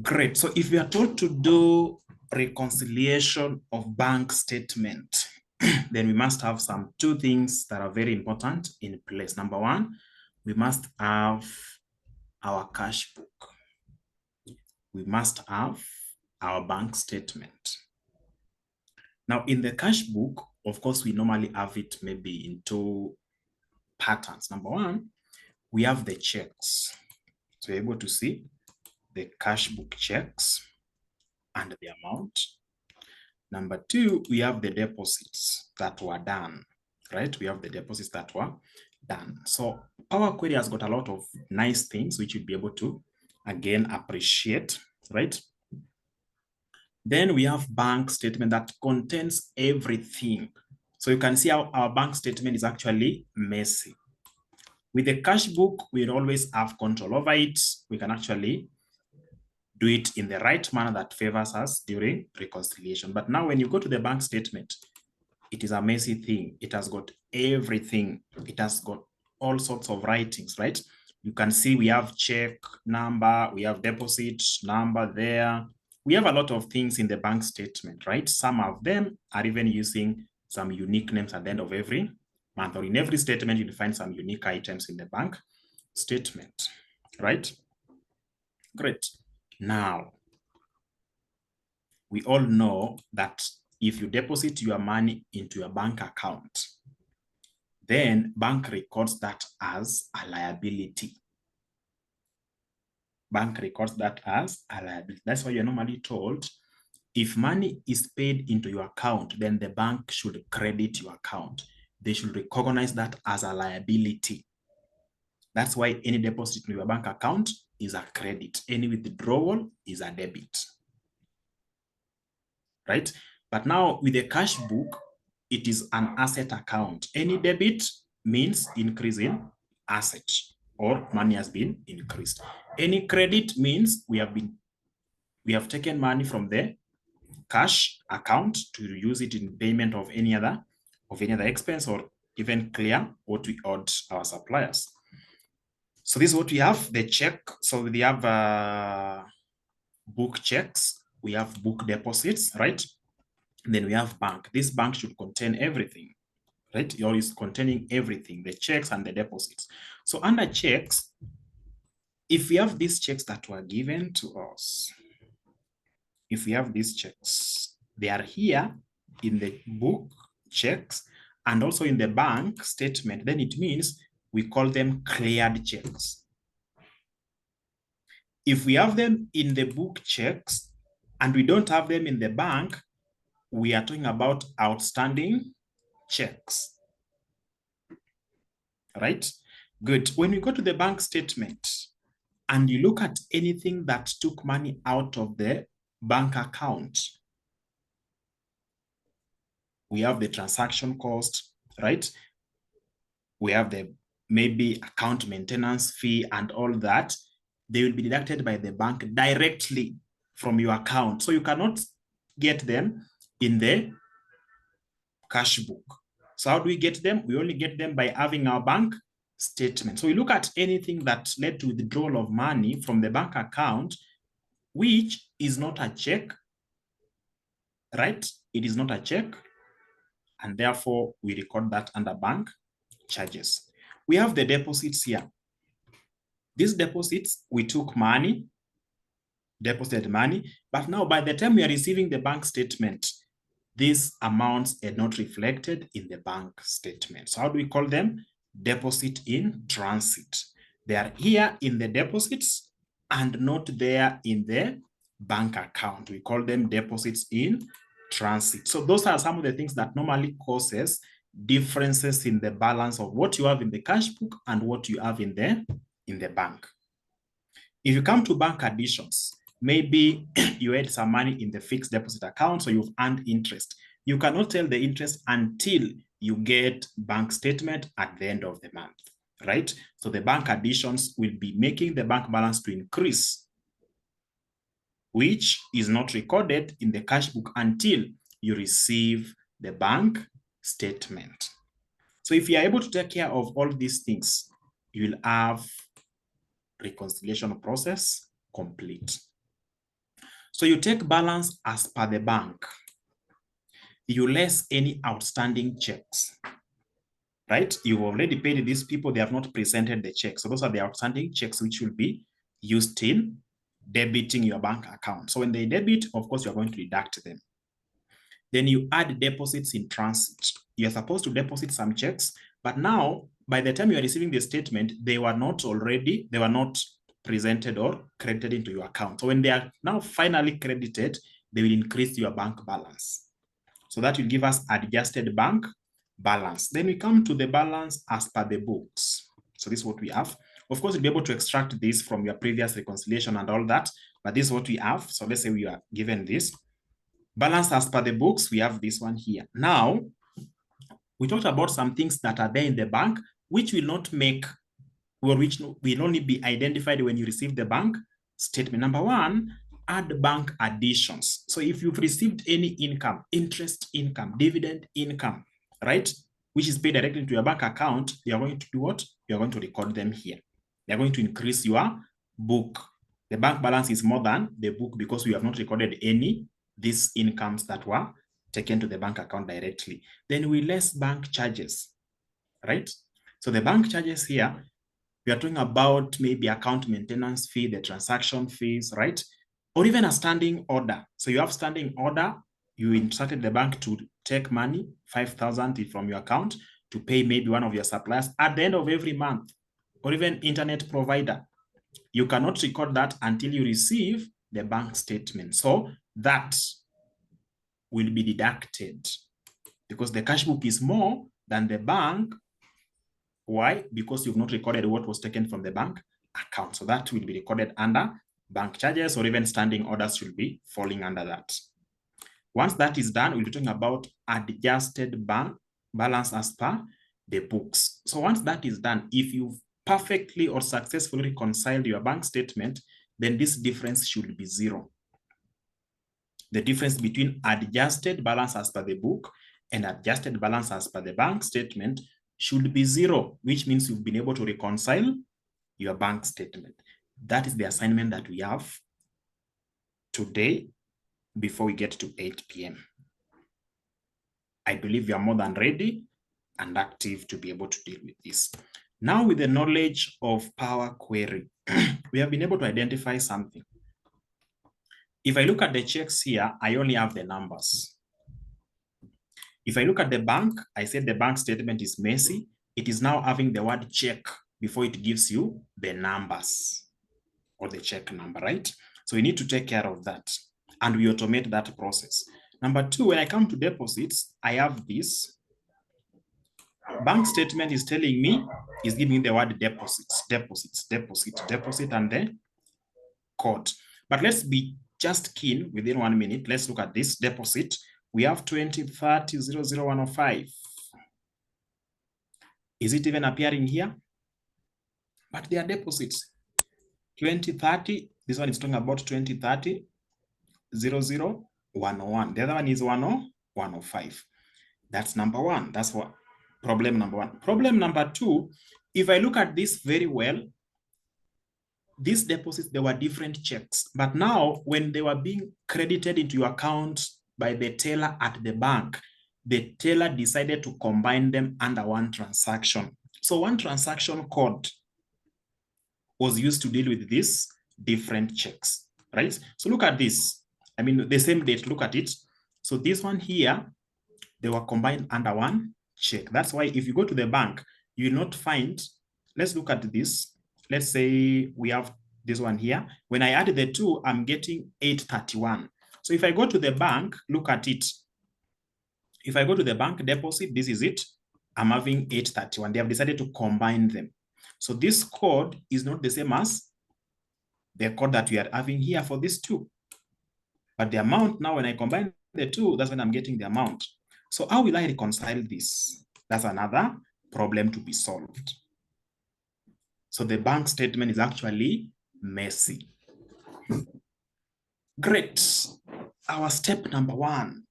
Great. So if we are told to do reconciliation of bank statement, then we must have some two things that are very important in place. Number one, we must have our cash book. We must have our bank statement. Now, in the cash book, of course, we normally have it maybe in two patterns. Number one, we have the checks. So you're able to see the cash book checks and the amount. Number two, we have the deposits that were done, right? We have the deposits that were done. So Power Query has got a lot of nice things which you'll be able to, again, appreciate, right? Then we have bank statement that contains everything. So you can see how our bank statement is actually messy. With the cash book, we'll always have control over it. We can actually do it in the right manner that favors us during reconciliation. But now when you go to the bank statement, it is a messy thing. It has got everything. It has got all sorts of writings, right? You can see we have check number, we have deposit number there. We have a lot of things in the bank statement, right? Some of them are even using some unique names at the end of every month, or in every statement, you'll find some unique items in the bank statement, right? Great. Now, we all know that if you deposit your money into your bank account, then bank records that as a liability. Bank records that as a liability. That's why you're normally told if money is paid into your account, then the bank should credit your account. They should recognize that as a liability. That's why any deposit in your bank account is a credit. Any withdrawal is a debit. Right? But now with the cash book, it is an asset account. Any debit means increase in asset or money has been increased. Any credit means we have taken money from the cash account to use it in payment of any other expense or even clear what we owed our suppliers. So this is what we have, the check. So we have book checks, we have book deposits, right? And then we have bank. This bank should contain everything, right? It always containing everything, the checks and the deposits. So under checks, if we have these checks that were given to us, if we have these checks, they are here in the book checks and also in the bank statement, then it means we call them cleared checks. If we have them in the book checks and we don't have them in the bank, we are talking about outstanding checks. Right? Good. When you go to the bank statement and you look at anything that took money out of the bank account, we have the transaction cost, right? We have the maybe account maintenance fee and all that. They will be deducted by the bank directly from your account. So you cannot get them in the cash book. So how do we get them? We only get them by having our bank statement. So we look at anything that led to withdrawal of money from the bank account, which is not a check, right? It is not a check. And therefore, we record that under bank charges. We have the deposits here. These deposits, we took money, deposited money, but now by the time we are receiving the bank statement, these amounts are not reflected in the bank statement. So how do we call them? Deposit in transit. They are here in the deposits and not there in the bank account. We call them deposits in transit. So those are some of the things that normally causes differences in the balance of what you have in the cash book and what you have in the bank. If you come to bank additions, maybe you had some money in the fixed deposit account, so you've earned interest. You cannot tell the interest until you get bank statement at the end of the month, right? So the bank additions will be making the bank balance to increase, which is not recorded in the cash book until you receive the bank statement. So if you are able to take care of all these things, you will have reconciliation process complete. So you take balance as per the bank. You less any outstanding checks, right? You've already paid these people, they have not presented the check. So those are the outstanding checks which will be used in debiting your bank account. So when they debit, of course, you're going to deduct them. Then you add deposits in transit. You're supposed to deposit some checks, but now by the time you are receiving the statement, they were not presented or credited into your account. So when they are now finally credited, they will increase your bank balance. So that will give us adjusted bank balance. Then we come to the balance as per the books. So this is what we have. Of course, you'll be able to extract this from your previous reconciliation and all that, but this is what we have. So let's say we are given this. Balance as per the books, we have this one here. Now, we talked about some things that are there in the bank, which will not make, or which will only be identified when you receive the bank statement. Number one, add bank additions. So if you've received any income, interest income, dividend income, right, which is paid directly into your bank account, you're going to do what? You're going to record them here. They're going to increase your book. The bank balance is more than the book because we have not recorded any these incomes that were taken to the bank account directly. Then we less bank charges, right? So the bank charges here, we are talking about maybe account maintenance fee, the transaction fees, right? Or even a standing order. So you have standing order, you instructed the bank to take money, 5,000 from your account to pay maybe one of your suppliers at the end of every month, or even internet provider. You cannot record that until you receive the bank statement. So that will be deducted because the cash book is more than the bank. Why? Because you've not recorded what was taken from the bank account. So that will be recorded under bank charges, or even standing orders should be falling under that. Once that is done, we'll be talking about adjusted bank balance as per the books. So once that is done, if you've perfectly or successfully reconciled your bank statement, then this difference should be zero. The difference between adjusted balance as per the book and adjusted balance as per the bank statement should be zero, which means you've been able to reconcile your bank statement. That is the assignment that we have today before we get to 8 p.m. I believe you are more than ready and active to be able to deal with this. Now, with the knowledge of Power Query, we have been able to identify something. If I look at the checks here, I only have the numbers. If I look at the bank, I said the bank statement is messy. It is now having the word check before it gives you the numbers or the check number, right? So we need to take care of that and we automate that process. Number two, when I come to deposits, I have this. Bank statement is telling me, is giving the word deposits, deposit, and the code. But let's be just keen within 1 minute. Let's look at this deposit. We have 2030-00105. Is it even appearing here? But they are deposits. 2030, this one is talking about 2030-00-101. The other one is 10-105. That's number one. That's what problem number one. Problem number two, if I look at this very well, these deposits, there were different checks. But now, when they were being credited into your account by the teller at the bank, the teller decided to combine them under one transaction. So one transaction code was used to deal with these different checks, right? So look at this. I mean, the same date, look at it. So this one here, they were combined under one check. That's why if you go to the bank, you will not find, let's look at this. Let's say we have this one here. When I add the two, I'm getting 831. So if I go to the bank, look at it. If I go to the bank deposit, this is it. I'm having 831. They have decided to combine them. So this code is not the same as the code that we are having here for these two. But the amount now, when I combine the two, that's when I'm getting the amount. So how will I reconcile this? That's another problem to be solved. So the bank statement is actually messy. Great. Our step number one,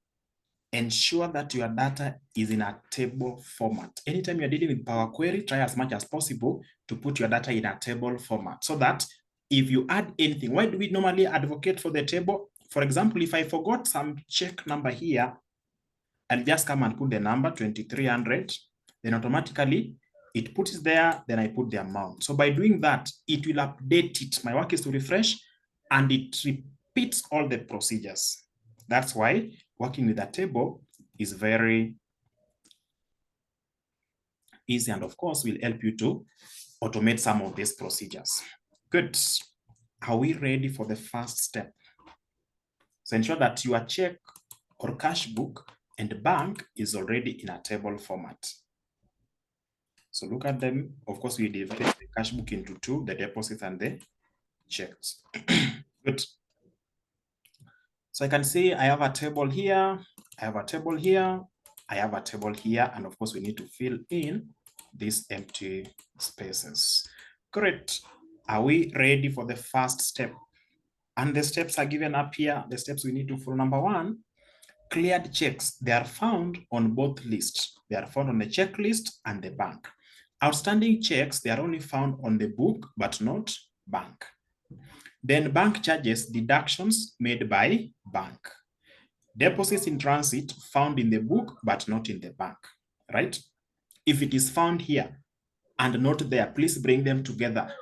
ensure that your data is in a table format. Anytime you're dealing with Power Query, try as much as possible to put your data in a table format so that if you add anything, why do we normally advocate for the table For example, if I forgot some check number here, I'll just come and put the number 2300, then automatically it puts there, then I put the amount. So by doing that, it will update it. My work is to refresh and it repeats all the procedures. That's why working with a table is very easy, and of course will help you to automate some of these procedures. Good. Are we ready for the first step? So ensure that your check or cash book and bank is already in a table format. So look at them. Of course, we divided the cash book into two, the deposits and the checks. Good. So I can see I have a table here, I have a table here, I have a table here, and of course we need to fill in these empty spaces. Great. Are we ready for the first step? And the steps are given up here. The steps we need to follow. Number one, cleared checks. They are found on both lists. They are found on the checklist and the bank. Outstanding checks, they are only found on the book, but not bank. Then bank charges, deductions made by bank. Deposits in transit found in the book, but not in the bank, right? If it is found here and not there, please bring them together.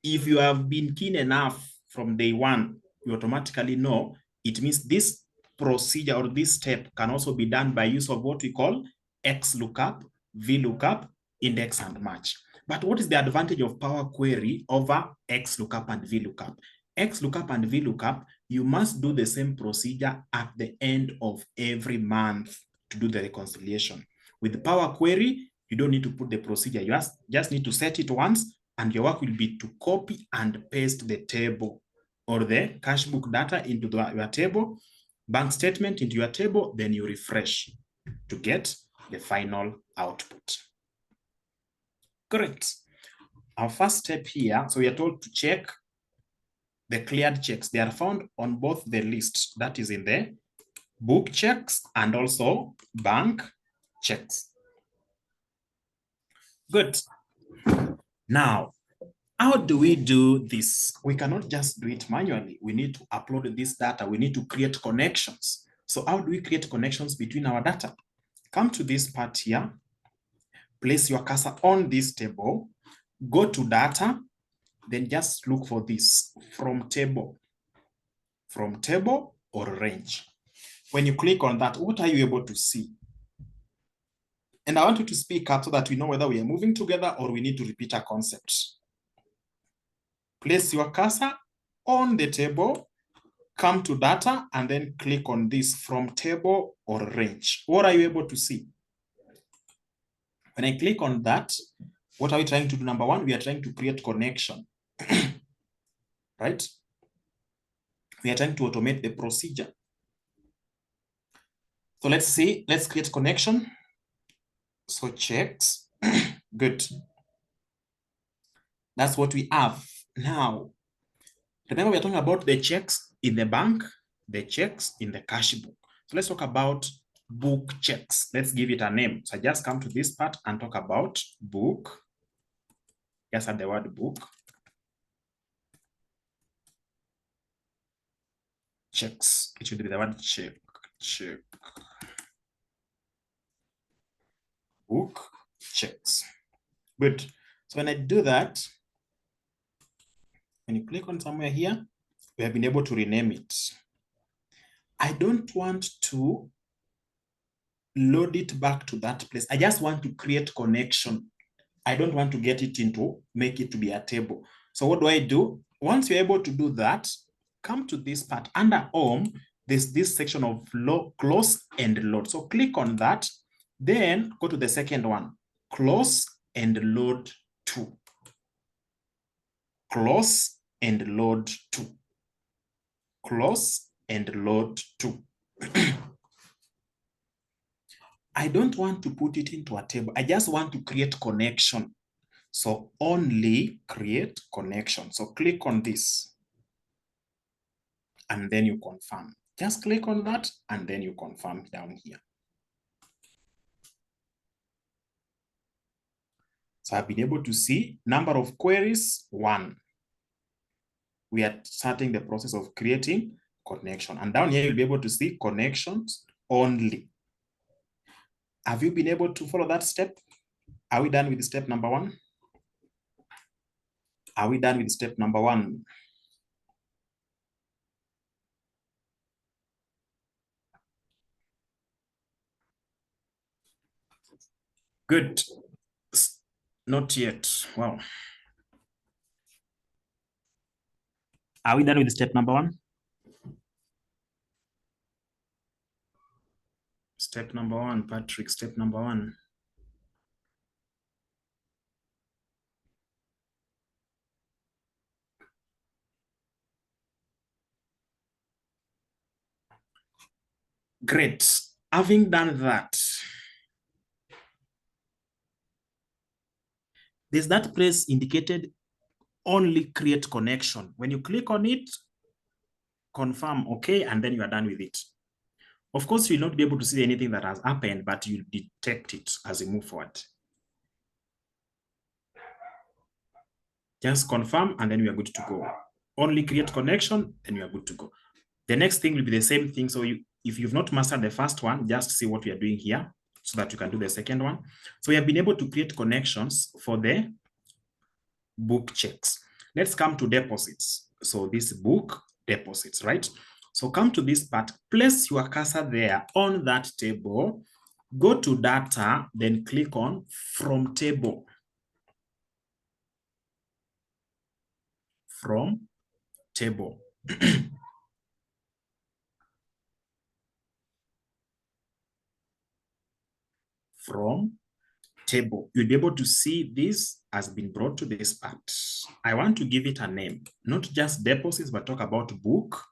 If you have been keen enough from day one, you automatically know it means this procedure or this step can also be done by use of what we call XLOOKUP, VLOOKUP, index and match. But what is the advantage of Power Query over XLOOKUP and VLOOKUP? XLOOKUP and VLOOKUP, you must do the same procedure at the end of every month to do the reconciliation. With Power Query, you don't need to put the procedure. You just need to set it once, and your work will be to copy and paste the table or the cash book data into your table, bank statement into your table, then you refresh to get the final output. Correct. Our first step here, so we are told to check the cleared checks. They are found on both the lists, that is in the book checks and also bank checks. Good. Now, how do we do this? We cannot just do it manually. We need to upload this data. We need to create connections. So how do we create connections between our data? Come to this part here. Place your cursor on this table. Go to data. Then just look for this from table or range. When you click on that, what are you able to see? And I want you to speak up so that we know whether we are moving together or we need to repeat a concept. Place your cursor on the table, come to data, and then click on this from table or range. What are you able to see? When I click on that, what are we trying to do? Number one, we are trying to create connection, right? We are trying to automate the procedure. So let's see, let's create connection. So checks, good. That's what we have. Now, remember we're talking about the checks in the bank, the checks in the cash book. So let's talk about book checks. Let's give it a name. So I just come to this part and talk about book. Just add the word book. Checks. It should be the word check. Check. Book checks. Good. So when I do that, when you click on somewhere here, we have been able to rename it. I don't want to load it back to that place. I just want to create connection. I don't want to get it into, make it to be a table. So what do I do? Once you're able to do that, come to this part. Under Home, there's this section of close and load. So click on that. Then go to the second one, close and load to. Close and load to. Close and load to. I don't want to put it into a table. I just want to create connection. So only create connection. So click on this and then you confirm. Just click on that and then you confirm down here. So I've been able to see number of queries, 1. We are starting the process of creating connection. And down here, you'll be able to see connections only. Have you been able to follow that step? Are we done with step number 1? Are we done with step number 1? Good. Not yet. Wow. Are we done with step number 1? Step number 1, Patrick, step number 1. Great. Having done that, there's that place indicated only create connection. When you click on it, confirm okay, and then you are done with it. Of course, you'll not be able to see anything that has happened, but you'll detect it as you move forward. Just confirm, and then we are good to go. Only create connection, then you are good to go. The next thing will be the same thing. So if you've not mastered the first one, just see what we are doing here so that you can do the second one. So we have been able to create connections for the book checks. Let's come to deposits. So this book deposits, right? So come to this part, place your cursor there on that table, go to data, then click on from table. From table. From table. You'll be able to see this has been brought to this part. I want to give it a name, not just deposits, but talk about book.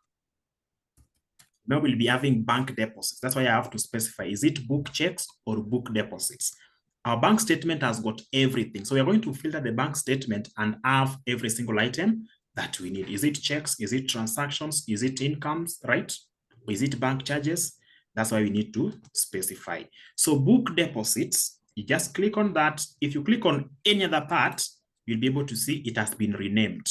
Now we'll be having bank deposits. That's why I have to specify, is it book checks or book deposits? Our bank statement has got everything. So we are going to filter the bank statement and have every single item that we need. Is it checks? Is it transactions? Is it incomes, right? Or is it bank charges? That's why we need to specify. So book deposits, you just click on that. If you click on any other part, you'll be able to see it has been renamed.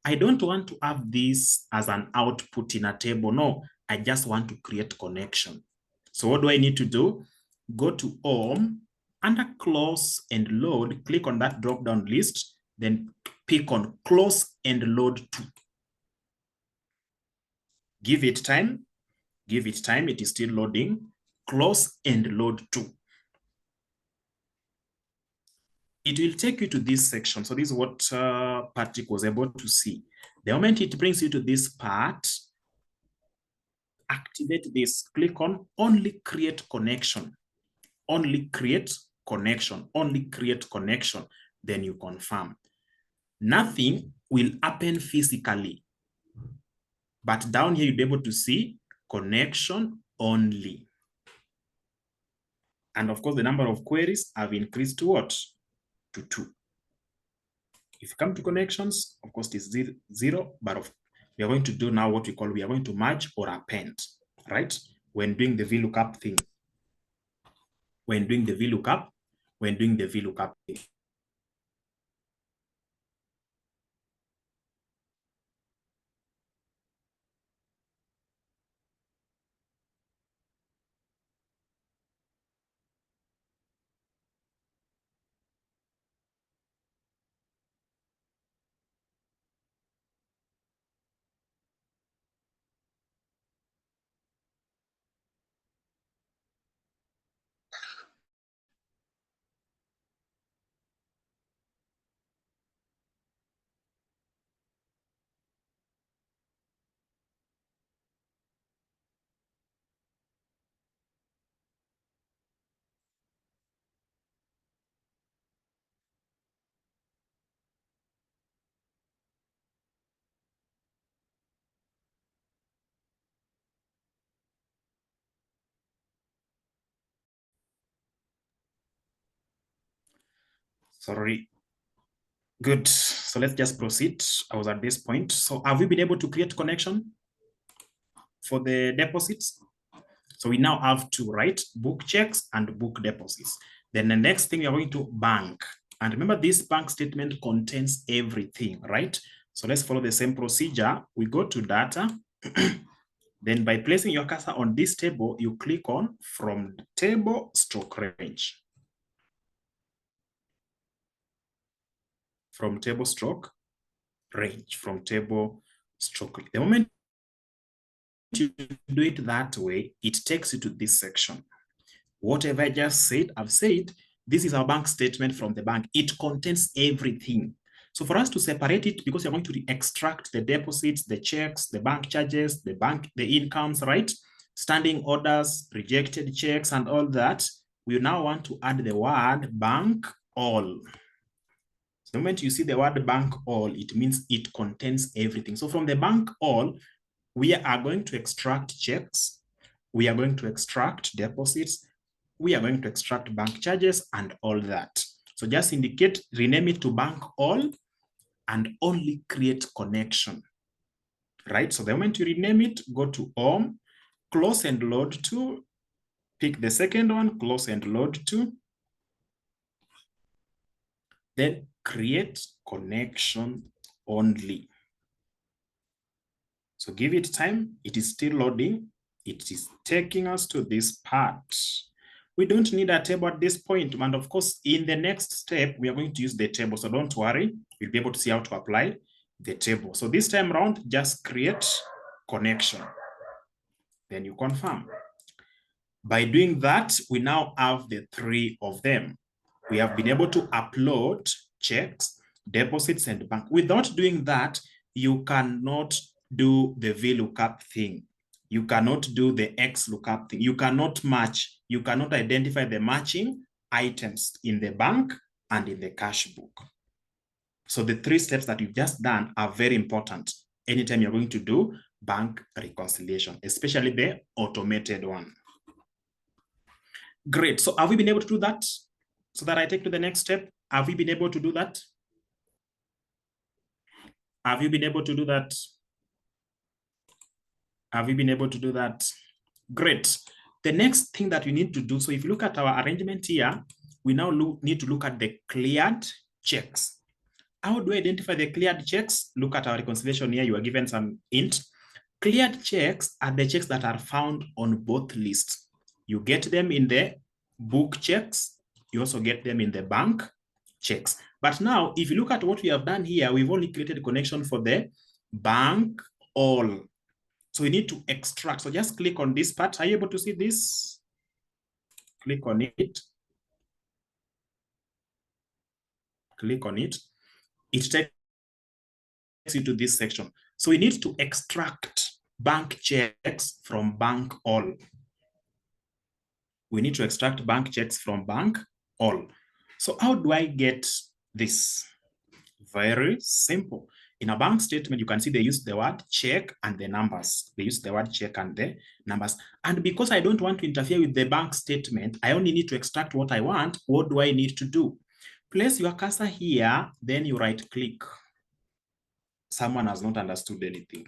I don't want to have this as an output in a table. No, I just want to create connection. So what do I need to do? Go to Home, under Close and Load, click on that drop-down list, then pick on Close and Load To. Give it time. Give it time. It is still loading. Close and Load To. It will take you to this section. So this is what Patrick was able to see. The moment it brings you to this part, activate this, click on only create connection, only create connection, only create connection, then you confirm. Nothing will happen physically, but down here you'll be able to see connection only. And of course, the number of queries have increased to what? To 2. If you come to connections, of course, it's 0, but we are going to do now what we call, we are going to merge or append, right? When doing the VLOOKUP thing. When doing the VLOOKUP thing. Sorry. Good. So let's just proceed. I was at this point. So have we been able to create connection for the deposits? So we now have to write book checks and book deposits. Then the next thing we are going to bank. And remember, this bank statement contains everything, right? So let's follow the same procedure. We go to data, Then by placing your cursor on this table, you click on from table stroke range. From table stroke range, from table stroke. The moment you do it that way, it takes you to this section. Whatever I just said, I've said, this is our bank statement from the bank. It contains everything. So for us to separate it, because you're going to extract the deposits, the checks, the bank charges, the incomes, right? Standing orders, rejected checks, and all that, we now want to add the word bank all. So the moment you see the word bank all, it means it contains everything. So from the bank all, we are going to extract checks, we are going to extract deposits, we are going to extract bank charges and all that. So just indicate, rename it to bank all and only create connection, right? So the moment you rename it, go to home, close and load to, pick the second one, close and load to, then create connection only. So give it time, it is still loading. It is taking us to this part. We don't need a table at this point. And of course, in the next step, we are going to use the table. So don't worry, you'll be able to see how to apply the table. So this time around, just create connection. Then you confirm. By doing that, we now have the three of them. We have been able to upload checks, deposits, and bank. Without doing that, you cannot do the VLOOKUP thing. You cannot do the XLOOKUP thing. You cannot match. You cannot identify the matching items in the bank and in the cash book. So the three steps that you've just done are very important anytime you're going to do bank reconciliation, especially the automated one. Great. So have we been able to do that? So that I take to the next step. Have we been able to do that? Have you been able to do that? Have you been able to do that? Great. The next thing that you need to do, so if you look at our arrangement here, we now need to look at the cleared checks. How do we identify the cleared checks? Look at our reconciliation here. You are given some hint. Cleared checks are the checks that are found on both lists. You get them in the book checks. You also get them in the bank checks. But now, if you look at what we have done here, we've only created a connection for the bank all. So we need to extract. So just click on this part. Are you able to see this? Click on it. Click on it. It takes you to this section. So we need to extract bank checks from bank all. We need to extract bank checks from bank all. So how do I get this? Very simple. In a bank statement, you can see they use the word check and the numbers. They use the word check and the numbers. And because I don't want to interfere with the bank statement, I only need to extract what I want. What do I need to do? Place your cursor here, then you right click. Someone has not understood anything.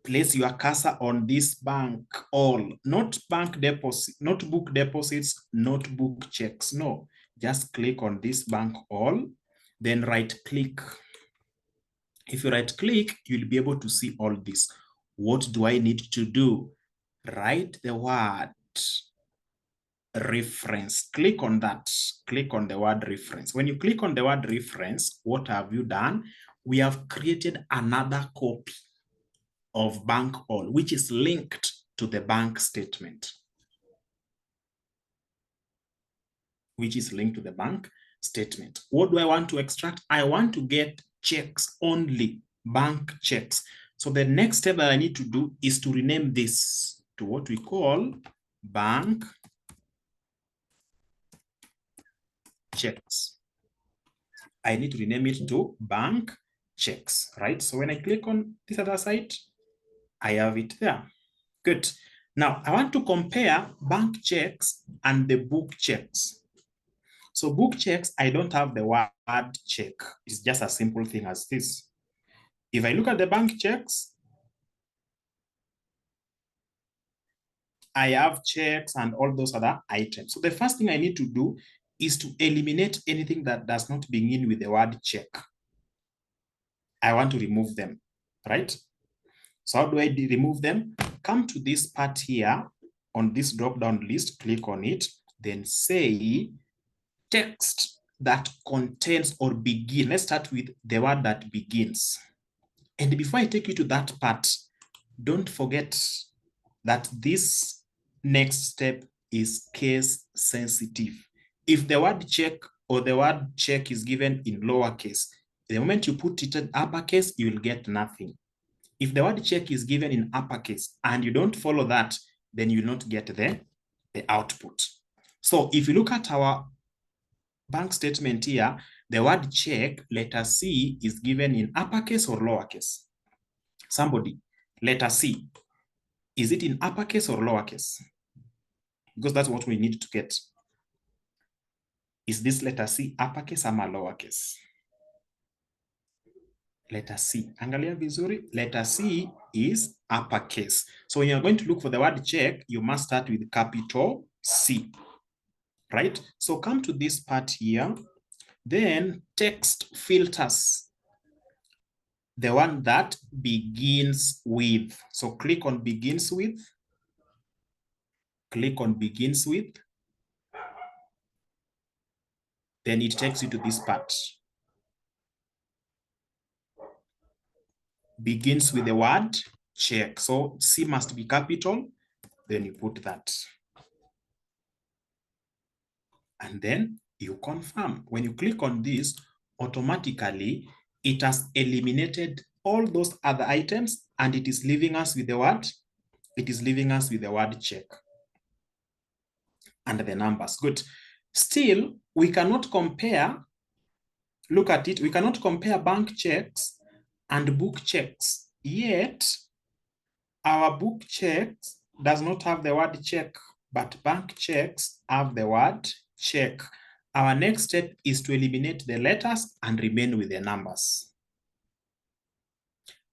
Place your cursor on this bank all, not bank deposit, not book deposits, not book checks. No, just click on this bank all, then right click. If you right click, you'll be able to see all this. What do I need to do? Write the word reference. Click on that. Click on the word reference. When you click on the word reference, what have you done? We have created another copy of bank all, which is linked to the bank statement. Which is linked to the bank statement. What do I want to extract? I want to get checks only, bank checks. So the next step that I need to do is to rename this to what we call bank checks. I need to rename it to bank checks, right? So when I click on this other side, I have it there. Good. Now I want to compare bank checks and the book checks. So book checks, I don't have the word check. It's just a simple thing as this. If I look at the bank checks, I have checks and all those other items. So the first thing I need to do is to eliminate anything that does not begin with the word check. I want to remove them, right? So how do I remove them? Come to this part here on this drop-down list, click on it, then say text that contains or begin. Let's start with the word that begins. And before I take you to that part, don't forget that this next step is case sensitive. If the word check or the word check is given in lowercase, the moment you put it in uppercase, you will get nothing. If the word check is given in uppercase and you don't follow that, then you will not get the output. So if you look at our bank statement here, the word check, letter C, is given in uppercase or lowercase? Somebody, letter C, is it in uppercase or lowercase? Because that's what we need to get. Is this letter C uppercase or lowercase? Letter C. Angalia vizuri, letter C is uppercase. So when you're going to look for the word check, you must start with capital C, right? So come to this part here, then text filters, the one that begins with. So click on begins with, click on begins with, then it takes you to this part. Begins with the word check. So C must be capital, then you put that. And then you confirm. When you click on this, automatically it has eliminated all those other items and it is leaving us with the word, it is leaving us with the word check and the numbers. Good. Still, we cannot compare, look at it, we cannot compare bank checks and book checks. Yet, our book checks does not have the word check, but bank checks have the word check. Our next step is to eliminate the letters and remain with the numbers.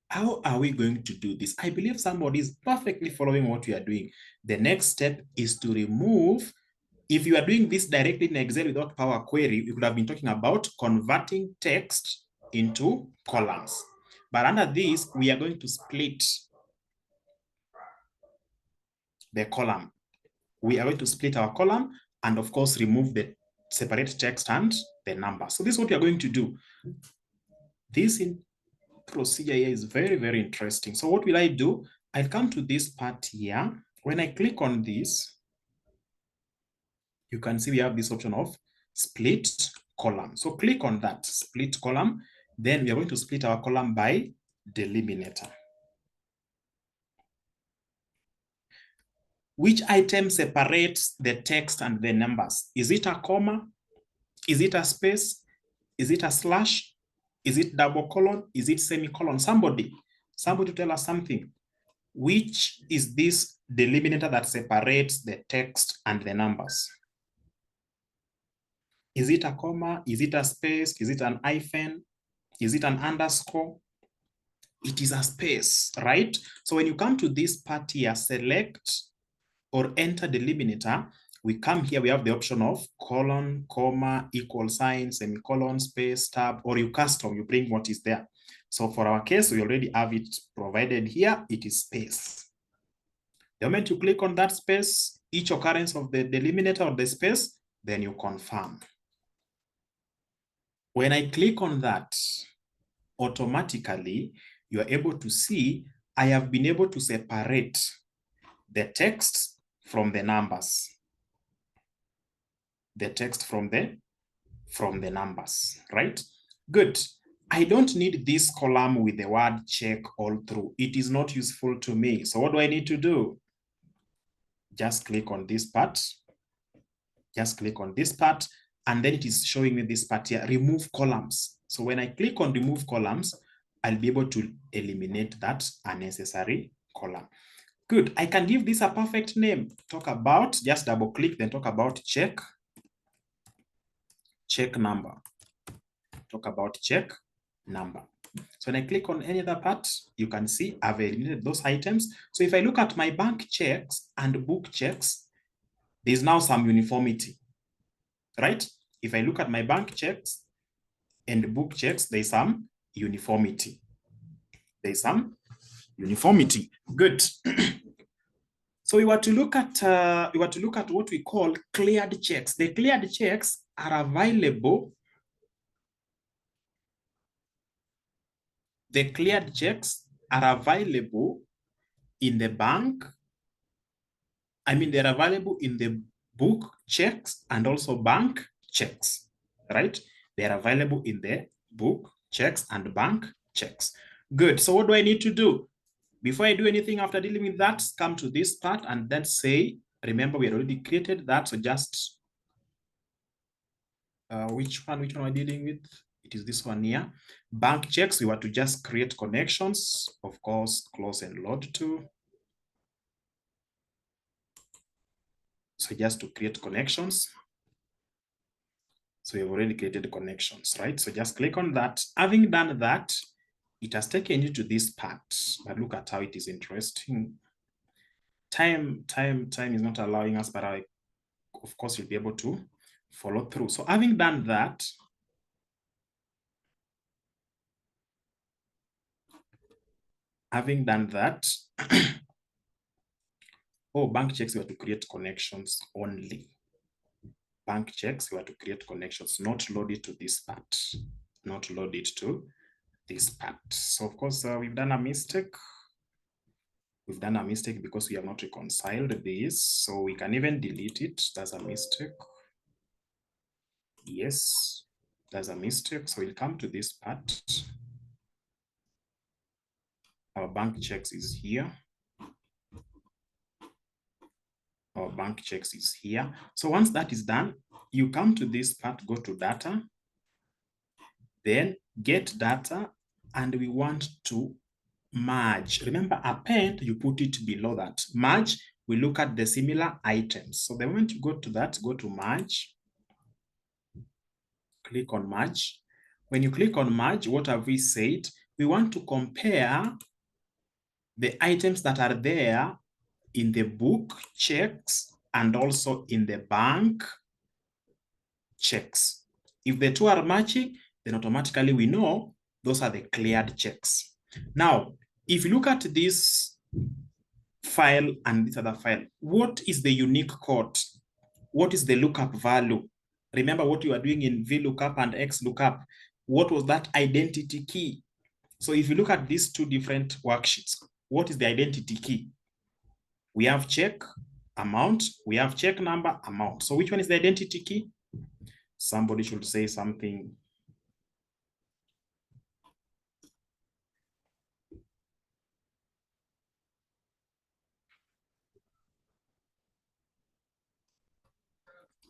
How are we going to do this? I believe somebody is perfectly following what we are doing. The next step is to remove. If you are doing this directly in Excel without Power Query, we could have been talking about converting text into columns. But under this, we are going to split the column. We are going to split our column and of course remove the separate text and the number. So this is what we are going to do. This procedure here is very, very interesting. So what will I do? I'll come to this part here. When I click on this, you can see we have this option of split column. So click on that split column. Then we are going to split our column by delimiter. Which item separates the text and the numbers? Is it a comma? Is it a space? Is it a slash? Is it double colon? Is it semicolon? Somebody tell us something. Which is this delimiter that separates the text and the numbers? Is it a comma? Is it a space? Is it an hyphen? Is it an underscore? It is a space, right? So when you come to this part here, select or enter delimiter, we come here, we have the option of colon, comma, equal sign, semicolon, space, tab, or you custom, you bring what is there. So for our case, we already have it provided here, it is space. The moment you click on that space, each occurrence of the delimiter or the space, then you confirm. When I click on that, automatically, you are able to see, I have been able to separate the text from the numbers. The text from the numbers, right? Good. I don't need this column with the word check all through. It is not useful to me. So what do I need to do? Just click on this part. Just click on this part. And then it is showing me this part here, remove columns. So when I click on remove columns, I'll be able to eliminate that unnecessary column. Good. I can give this a perfect name. Talk about, just double click, then talk about check number. Talk about check number. So when I click on any other part, you can see I've eliminated those items. So if I look at my bank checks and book checks, there's now some uniformity, right? If I look at my bank checks and book checks, there's some uniformity. There's some uniformity. Good. So we were to look at what we call cleared checks. The cleared checks are available. The cleared checks are available in the bank. I mean, they're available in the book checks and also bank checks, right? They're available in the book checks and bank checks. Good. So what do I need to do? Before I do anything after dealing with that, come to this part and then say, remember, we had already created that. So just, which one am I dealing with? It is this one here. Bank checks, we were to just create connections. Of course, close and load to. So just to create connections. So we've already created connections, right? So just click on that. Having done that, it has taken you to this part, but look at how it is interesting. Time is not allowing us, but of course, you'll be able to follow through. So having done that, oh, bank checks, we have to create connections only. Bank checks, we have to create connections, not load it to this part, not load it to this part. So of course, we've done a mistake. We've done a mistake because we have not reconciled this. So we can even delete it. That's a mistake. Yes, that's a mistake. So we'll come to this part. Our bank checks is here. Our bank checks is here. So once that is done, you come to this part, go to data, then get data, and we want to merge. Remember, append, you put it below that. Merge, we look at the similar items. So the moment you go to that, go to merge. Click on merge. When you click on merge, what have we said? We want to compare the items that are there in the book checks and also in the bank checks. If the two are matching, then automatically we know those are the cleared checks. Now, if you look at this file and this other file, what is the unique code? What is the lookup value? Remember what you are doing in VLOOKUP and XLOOKUP. What was that identity key? So if you look at these two different worksheets, what is the identity key? We have check amount, we have check number amount. So which one is the identity key? Somebody should say something.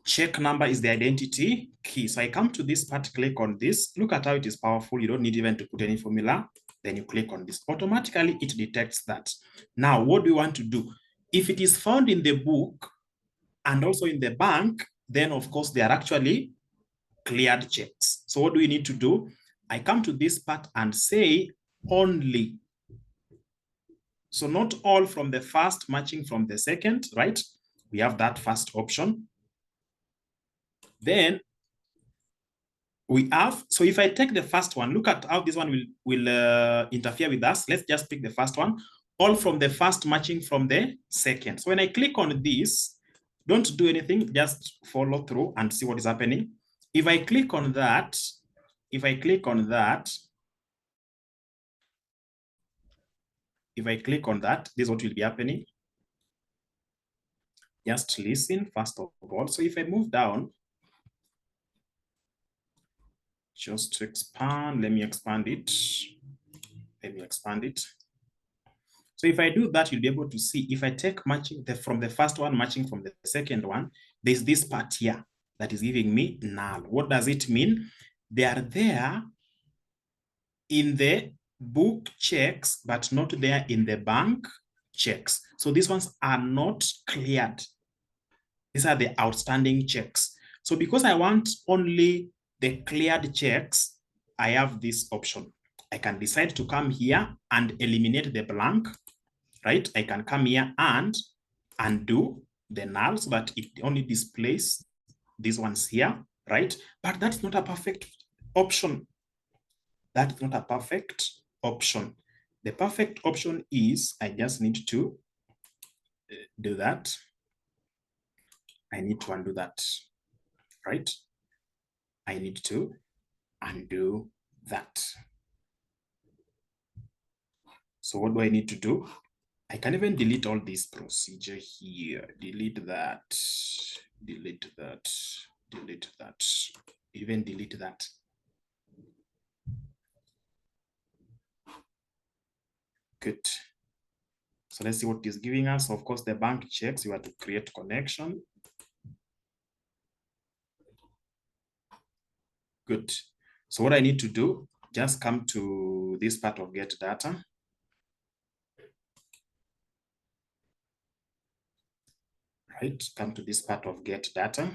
Check number is the identity key. So I come to this part, click on this. Look at how it is powerful. You don't need even to put any formula. Then you click on this. Automatically, it detects that. Now, what do we want to do? If it is found in the book and also in the bank, then of course, they are actually cleared checks. So what do we need to do? I come to this part and say only. So not all from the first matching from the second, right? We have that first option. Then we have, so if I take the first one, look at how this one will interfere with us. Let's just pick the first one. All from the first matching from the second. So when I click on this, don't do anything, just follow through and see what is happening. If I click on that, this is what will be happening. Just listen first of all. So if I move down, just to expand, let me expand it. So if I do that, you'll be able to see if I take matching from the first one, matching from the second one, there's this part here that is giving me null. What does it mean? They are there in the book checks, but not there in the bank checks. So these ones are not cleared. These are the outstanding checks. So because I want only the cleared checks, I have this option. I can decide to come here and eliminate the blank, right? I can come here and undo the null so that it only displays these ones here, right? But that's not a perfect option. That is not a perfect option. The perfect option is I just need to do that. I need to undo that, right? I need to undo that. So what do I need to do? I can even delete all this procedure here. Delete that, delete that, delete that, even delete that. Good. So let's see what it is giving us. Of course, the bank checks, you have to create connection. Good. So what I need to do, just come to this part of get data. Right, come to this part of get data.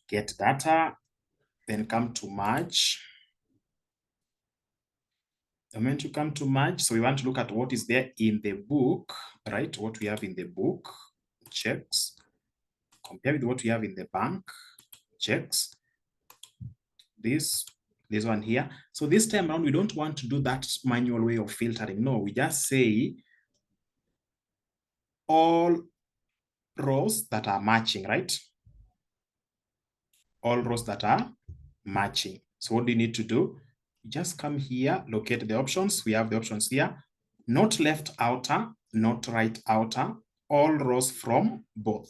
Get data, then come to merge. The moment you come to merge, so we want to look at what is there in the book, right? What we have in the book, checks, compare with what we have in the bank, checks. This one here. So this time around, we don't want to do that manual way of filtering. No, we just say all rows that are matching, right? All rows that are matching. So what do you need to do? You just come here, locate the options. We have the options here. Not left outer, not right outer, all rows from both,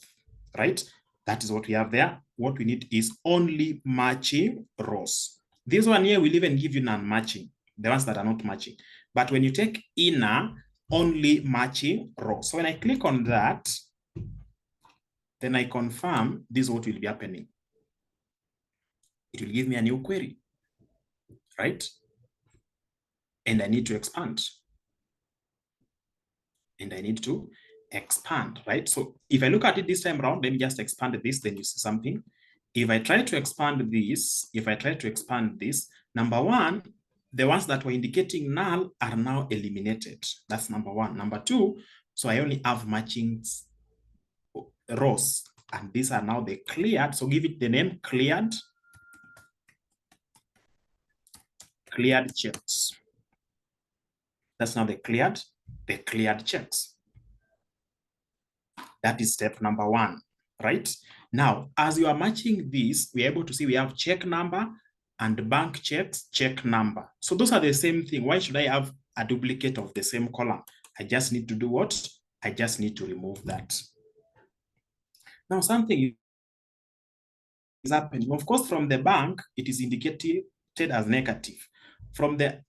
right? That is what we have there. What we need is only matching rows. This one here will even give you non-matching, the ones that are not matching. But when you take inner, only matching rows. So when I click on that, then I confirm this is what will be happening. It will give me a new query, right? And I need to expand. And I need to expand, right? So if I look at it this time around, let me just expand this, then you see something. If I try to expand this, number one, the ones that were indicating null are now eliminated. That's number one. Number two, so I only have matching rows, and these are now the cleared. So give it the name cleared checks. That's now the cleared checks. That is step number one, right? Now, as you are matching these, we're able to see we have check number and bank checks check number. So those are the same thing. Why should I have a duplicate of the same column? I just need to do what? I just need to remove that. Now, something is happening. Of course, from the bank, it is indicated as negative. From the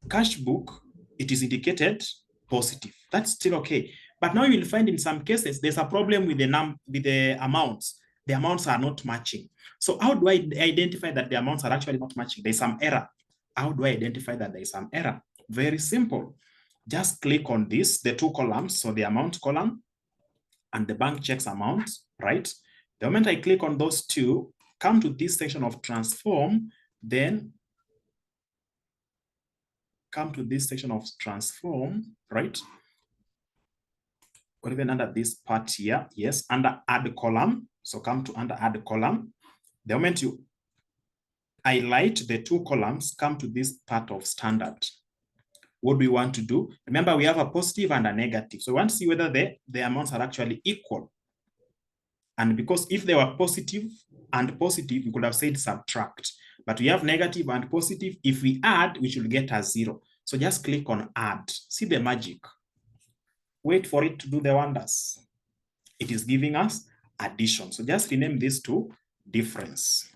cash book, it is indicated positive. That's still okay. But now you will find in some cases, there's a problem with the amounts. The amounts are not matching. So how do I identify that the amounts are actually not matching? There's some error. How do I identify that there's some error? Very simple. Just click on this, the two columns, so the amount column and the bank checks amount, right? The moment I click on those two, come to this section of transform, then come to this section of transform, right? Or even under this part here, yes, under add column. So come to under add column. The moment you highlight the two columns, come to this part of standard. What do we want to do? Remember, we have a positive and a negative. So we want to see whether the amounts are actually equal. And because if they were positive and positive, we could have said subtract. But we have negative and positive. If we add, we should get a 0. So just click on add. See the magic. Wait for it to do the wonders. It is giving us addition. So just rename this to difference.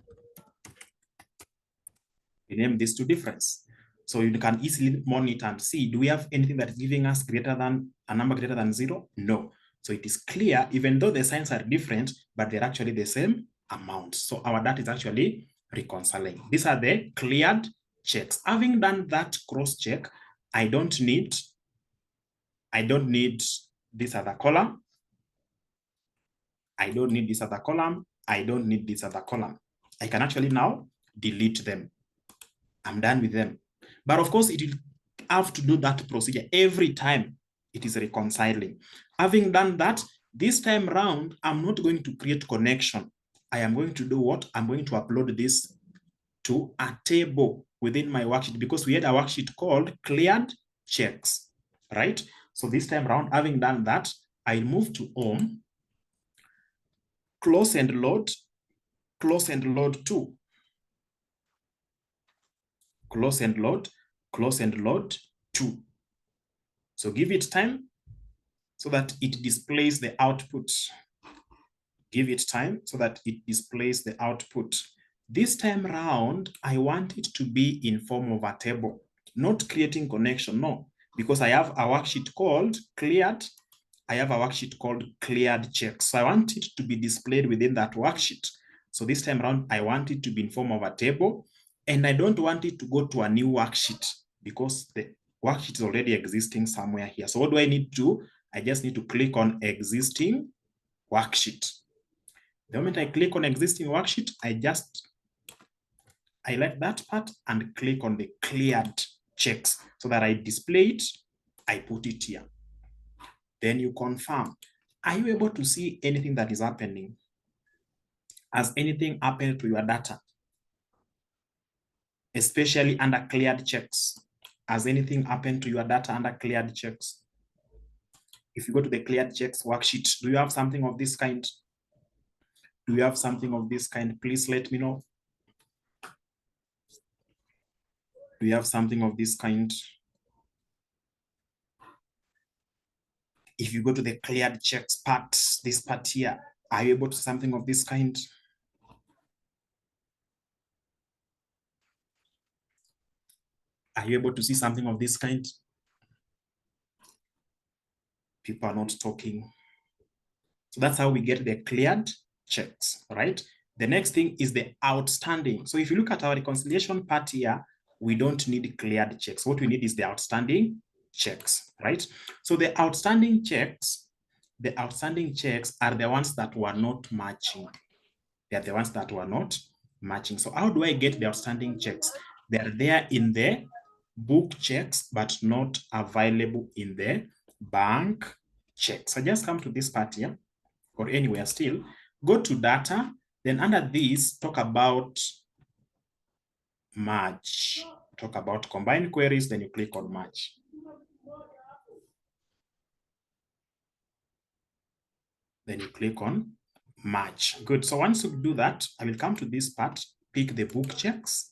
Rename this to difference. So you can easily monitor and see, do we have anything that is giving us greater than a number greater than 0? No. So it is clear, even though the signs are different, but they're actually the same amount. So our data is actually reconciling. These are the cleared checks. Having done that cross check, I don't need this other column. I don't need this other column. I don't need this other column. I can actually now delete them. I'm done with them. But of course, it will have to do that procedure every time it is reconciling. Having done that, this time around, I'm not going to create connection. I am going to do what? I'm going to upload this to a table within my worksheet because we had a worksheet called cleared checks, right? So this time around, having done that, I'll move to home, close and load 2, close and load 2. So give it time so that it displays the output. Give it time so that it displays the output. This time around, I want it to be in form of a table, not creating connection, no, because I have a worksheet called cleared. I have a worksheet called cleared checks. So I want it to be displayed within that worksheet. So this time around, I want it to be in form of a table, and I don't want it to go to a new worksheet because the worksheet is already existing somewhere here. So what do I need to do? I just need to click on existing worksheet. The moment I click on existing worksheet, I highlight that part and click on the cleared checks so that I display it, I put it here. Then you confirm. Are you able to see anything that is happening? Has anything happened to your data? Especially under cleared checks. Has anything happened to your data under cleared checks? If you go to the cleared checks worksheet, do you have something of this kind? Do you have something of this kind? Please let me know. Do you have something of this kind? If you go to the cleared checks part, this part here, are you able to something of this kind? Are you able to see something of this kind? People are not talking. So that's how we get the cleared checks, right? The next thing is the outstanding. So if you look at our reconciliation part here, we don't need cleared checks. What we need is the outstanding checks, right? So the outstanding checks are the ones that were not matching. They are the ones that were not matching. So how do I get the outstanding checks? They're there in the book checks, but not available in the bank checks. So just come to this part here, or anywhere still, go to data, then under this, talk about merge. Talk about combine queries, then you click on merge. Then you click on merge. Good. So once you do that, I will come to this part, pick the book checks.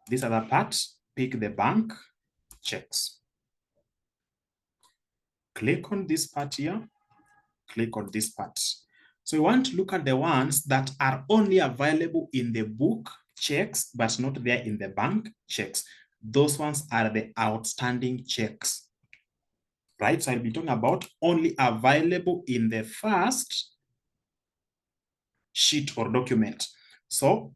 This other part, pick the bank checks. Click on this part here, click on this part. So you want to look at the ones that are only available in the book checks, but not there in the bank checks. Those ones are the outstanding checks, right? So I'll be talking about only available in the first sheet or document. So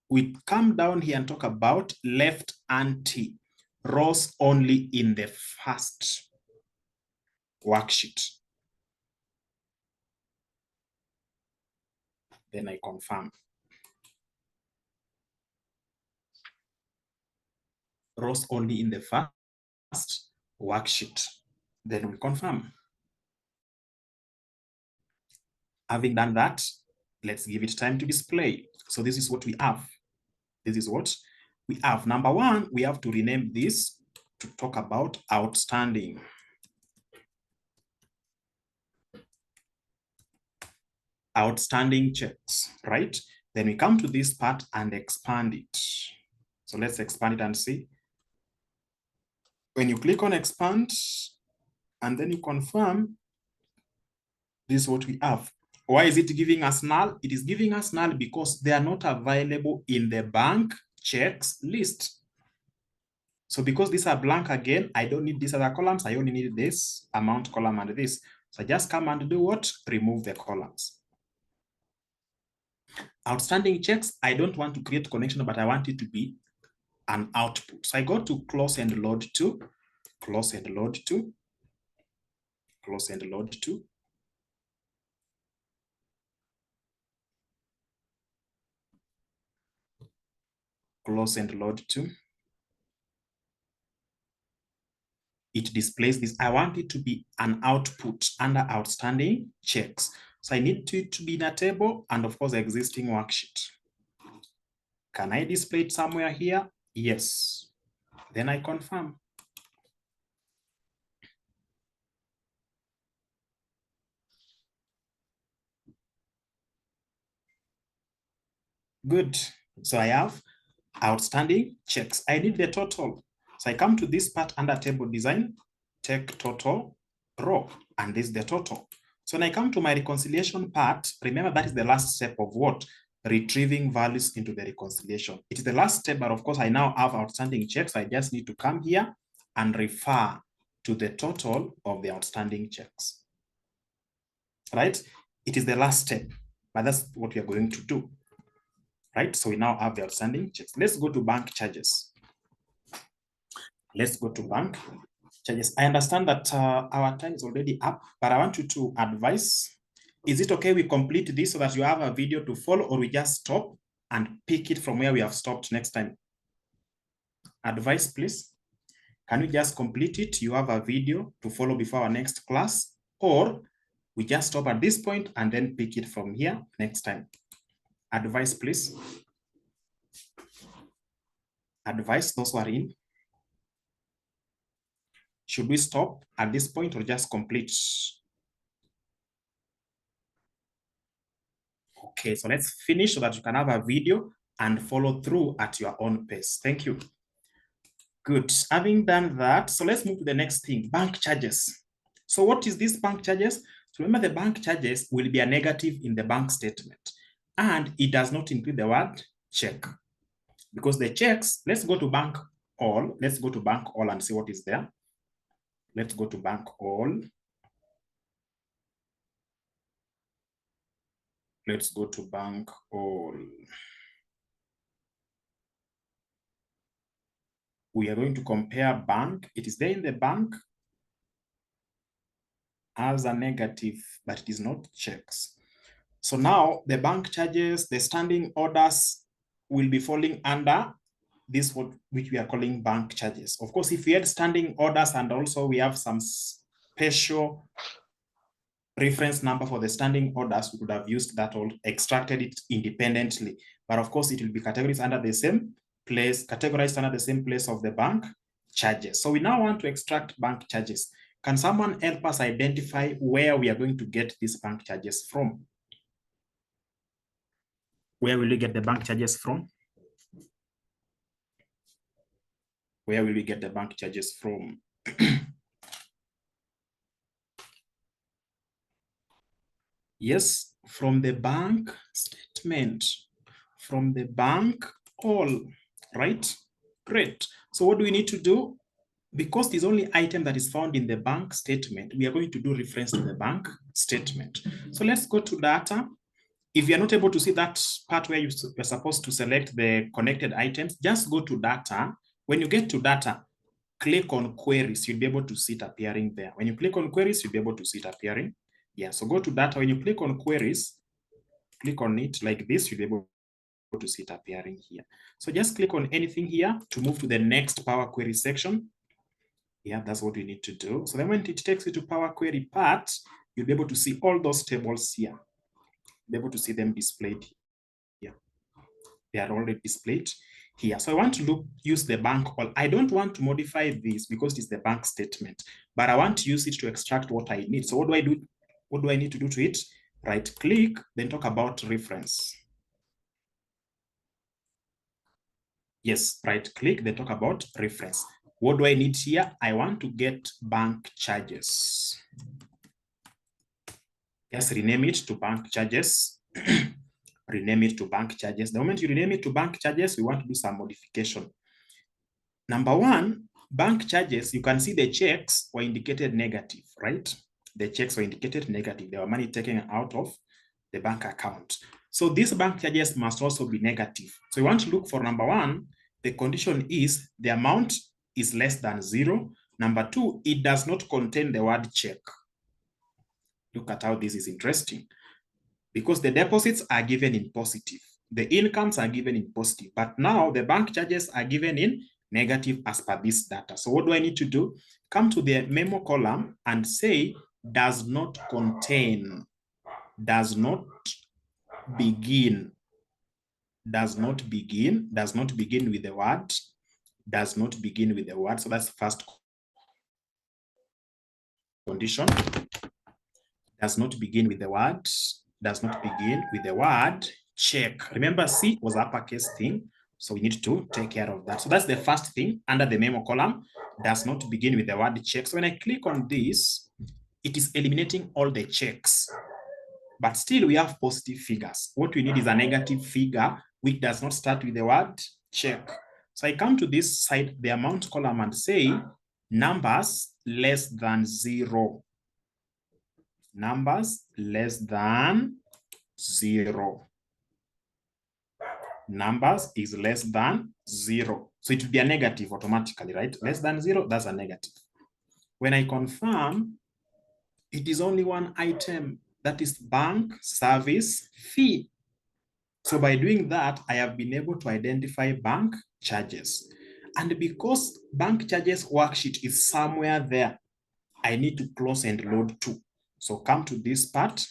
we come down here and talk about left ante, rows only in the first worksheet. Then I confirm. Rows only in the first worksheet. Then we confirm. Having done that, let's give it time to display. So this is what we have. This is what we have. Number one, we have to rename this to talk about outstanding. Outstanding checks, right? Then we come to this part and expand it. So let's expand it and see. When you click on expand and then you confirm, this is what we have. Why is it giving us null? It is giving us null because they are not available in the bank checks list. So because these are blank again, I don't need these other columns. I only need this amount column and this. So I just come and do what? Remove the columns. Outstanding checks, I don't want to create connection, but I want it to be an output. So I go to close and load to, close and load to, close and load to. Close and load to. It displays this. I want it to be an output under outstanding checks. So I need it to be in a table and of course, the existing worksheet. Can I display it somewhere here? Yes. Then I confirm. Good. So I have outstanding checks. I need the total. So I come to this part under table design, take total row, and this is the total. So when I come to my reconciliation part, remember that is the last step of what? Retrieving values into the reconciliation. It is the last step, but of course I now have outstanding checks. I just need to come here and refer to the total of the outstanding checks. Right? It is the last step, but that's what we are going to do. Right? So we now have the outstanding checks. Let's go to bank charges. Let's go to bank charges. I understand that our time is already up, but I want you to advise. Is it okay we complete this so that you have a video to follow, or we just stop and pick it from where we have stopped next time? Advice, please. Can we just complete it? You have a video to follow before our next class, or we just stop at this point and then pick it from here next time? Advice, please. Advice, those who are in. Should we stop at this point or just complete? Okay, so let's finish so that you can have a video and follow through at your own pace. Thank you. Good. Having done that, so let's move to the next thing, bank charges. So what is this bank charges? So remember, the bank charges will be a negative in the bank statement, and it does not include the word check, because the checks, let's go to bank all. Let's go to bank all and see what is there. Let's go to bank all. Let's go to bank all. We are going to compare bank. It is there in the bank as a negative, but it is not checks. So now the bank charges, the standing orders will be falling under this, which we are calling bank charges. Of course, if we had standing orders and also we have some special reference number for the standing orders, we could have used that or extracted it independently. But of course, it will be categorized under the same place, categorized under the same place of the bank charges. So we now want to extract bank charges. Can someone help us identify where we are going to get these bank charges from? Where will we get the bank charges from? Where will we get the bank charges from? Yes, from the bank statement, from the bank all, right? Great. So what do we need to do? Because this only item that is found in the bank statement, we are going to do reference to the bank statement. So let's go to data. If you're not able to see that part where you're supposed to select the connected items, just go to data. When you get to data, click on queries. You'll be able to see it appearing there. When you click on queries, you'll be able to see it appearing. Yeah, so go to data. When you click on queries, click on it like this, you'll be able to see it appearing here. So just click on anything here to move to the next Power Query section. Yeah, that's what we need to do. So then when it takes you to Power Query part, you'll be able to see all those tables here. Be able to see them displayed here. They are already displayed here. So I want to use the bank all. I don't want to modify this because it's the bank statement, but I want to use it to extract what I need. So what do I do? What do I need to do to it? Right click, then talk about reference. Yes, right click, then talk about reference. What do I need here? I want to get bank charges. Just rename it to bank charges. Rename it to bank charges. The moment you rename it to bank charges, we want to do some modification. Number one, bank charges, you can see the checks were indicated negative, right? The checks were indicated negative. There were money taken out of the bank account. So these bank charges must also be negative. So you want to look for number one, the condition is the amount is less than 0. Number two, it does not contain the word check. Look at how this is interesting. Because the deposits are given in positive. The incomes are given in positive. But now the bank charges are given in negative as per this data. So what do I need to do? Come to the memo column and say does not contain, does not begin does not begin with the word, does not begin with the word. So that's the first condition. Does not begin with the word, does not begin with the word check. Remember, C was uppercase thing, so we need to take care of that. So that's the first thing under the memo column, does not begin with the word check. So when I click on this, it is eliminating all the checks. But still we have positive figures. What we need is a negative figure which does not start with the word check. So I come to this side, the amount column, and say numbers less than 0. Numbers less than 0. Numbers is less than 0. So it will be a negative automatically, right? Less than 0, that's a negative. When I confirm, it is only one item, that is bank service fee. So by doing that, I have been able to identify bank charges. And because bank charges worksheet is somewhere there, I need to close and load to. So come to this part,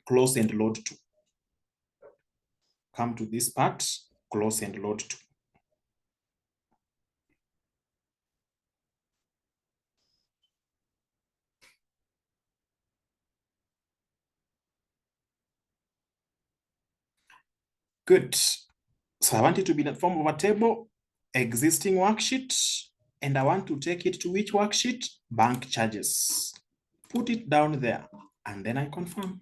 close and load to. Come to this part, close and load to. Good. So I want it to be in the form of a table, existing worksheet, and I want to take it to which worksheet? Bank charges. Put it down there, and then I confirm.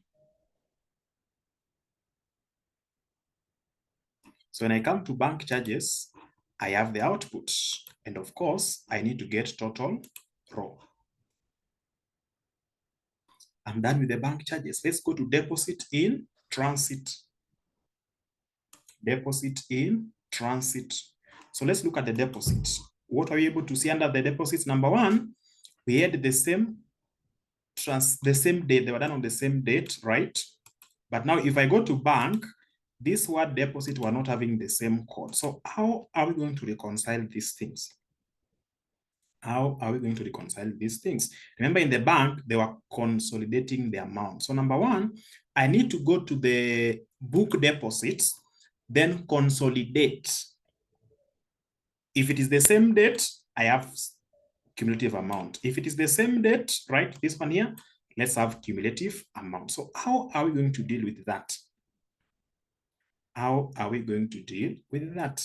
So when I come to bank charges, I have the output. And of course, I need to get total row. I'm done with the bank charges. Let's go to deposit in transit. Deposit in transit. So let's look at the deposit. What are we able to see under the deposits? Number one, we had the same date. They were done on the same date, right? But now if I go to bank, this word deposit were not having the same code. So how are we going to reconcile these things? How are we going to reconcile these things? Remember, in the bank, they were consolidating the amount. So number one, I need to go to the book deposits, then consolidate. If it is the same date, I have cumulative amount. If it is the same date, right, this one here, let's have cumulative amount. So how are we going to deal with that? How are we going to deal with that?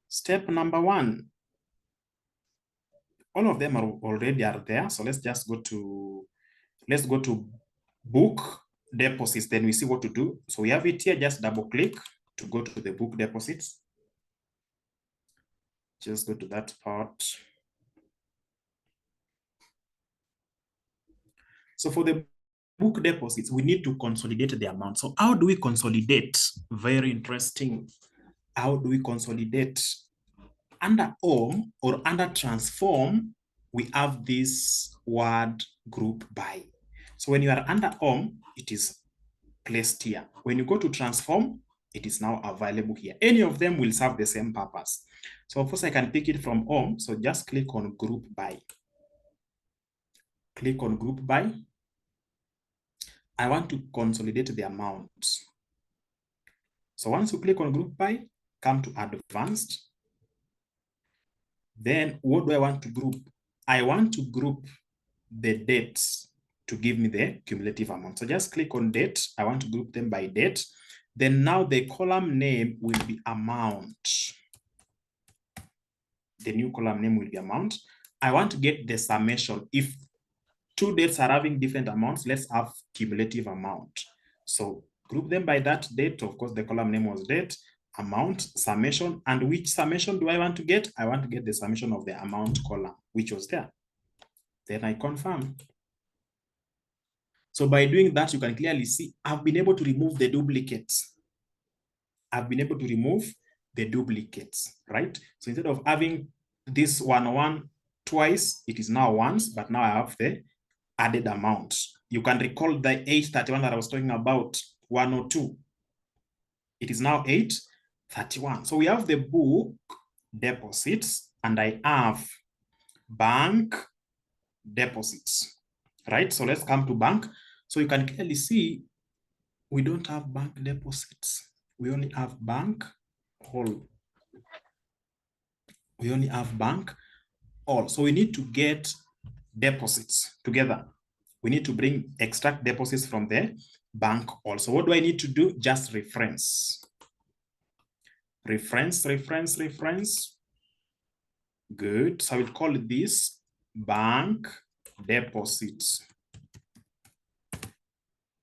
Step number one. All of them are already there. So let's just go to, let's go to book deposits. Then we see what to do. So we have it here. Just double click to go to the book deposits. Just go to that part. So for the book deposits, we need to consolidate the amount. So how do we consolidate? Very interesting. How do we consolidate? Under OM or under transform, we have this word group by. So when you are under OM, it is placed here. When you go to transform, it is now available here. Any of them will serve the same purpose. So of course I can pick it from OM. So just click on group by. Click on group by. I want to consolidate the amounts. So once you click on group by, come to advanced. Then what do I want to group? I want to group the dates to give me the cumulative amount. So just click on date. I want to group them by date. Then now the column name will be amount. The new column name will be amount. I want to get the summation. If two dates are having different amounts, let's have cumulative amount. So group them by that date. Of course, the column name was date, amount, summation. And which summation do I want to get? I want to get the summation of the amount column, which was there. Then I confirm. So by doing that, you can clearly see I've been able to remove the duplicates. I've been able to remove the duplicates, right? So instead of having this 101 twice, it is now once, but now I have the added amount. You can recall the 831 that I was talking about, 102. It is now 831. So we have the book deposits and I have bank deposits, right? So let's come to bank. So you can clearly see we don't have bank deposits. We only have bank all. We only have bank all. So we need to get deposits together. We need to extract deposits from the bank also. What do I need to do? Just reference. Reference. Good. So I will call this bank deposits.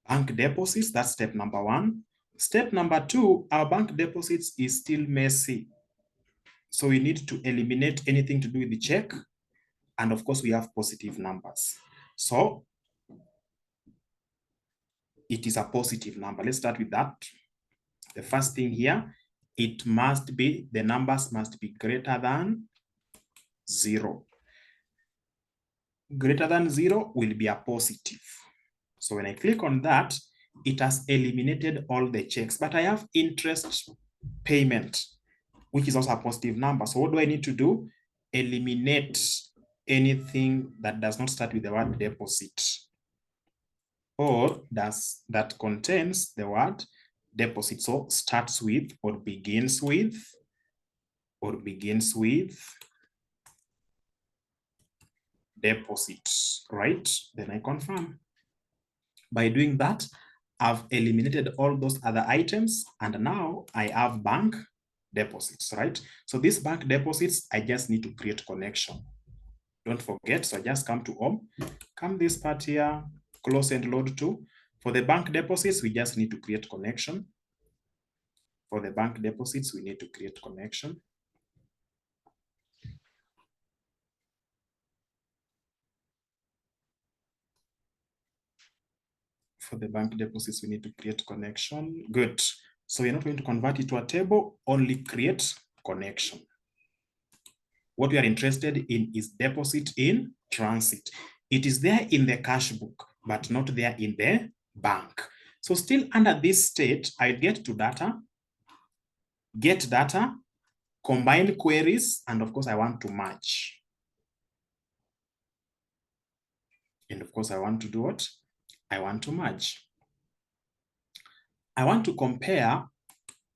Bank deposits, that's step number 1. Step number 2, our bank deposits is still messy. So we need to eliminate anything to do with the check. And of course, we have positive numbers. So it is a positive number. Let's start with that. The first thing here, the numbers must be greater than 0. Greater than 0 will be a positive. So when I click on that, it has eliminated all the checks, but I have interest payment, which is also a positive number. So what do I need to do? Eliminate anything that does not start with the word deposit or that contains the word deposit. So starts with or begins with deposit, right? Then I confirm. By doing that, I've eliminated all those other items, and now I have bank deposits, right? So these bank deposits, I just need to create connection. Don't forget, so I just come to home, come this part here, close and load to. For the bank deposits, we just need to create connection. For the bank deposits, we need to create connection. For the bank deposits, we need to create connection. Good. So we're not going to convert it to a table, only create connection. What we are interested in is deposit in transit. It is there in the cash book, but not there in the bank. So still under this state, I get to data, get data, combine queries, and of course I want to match. And of course I want to do what? I want to merge. I want to compare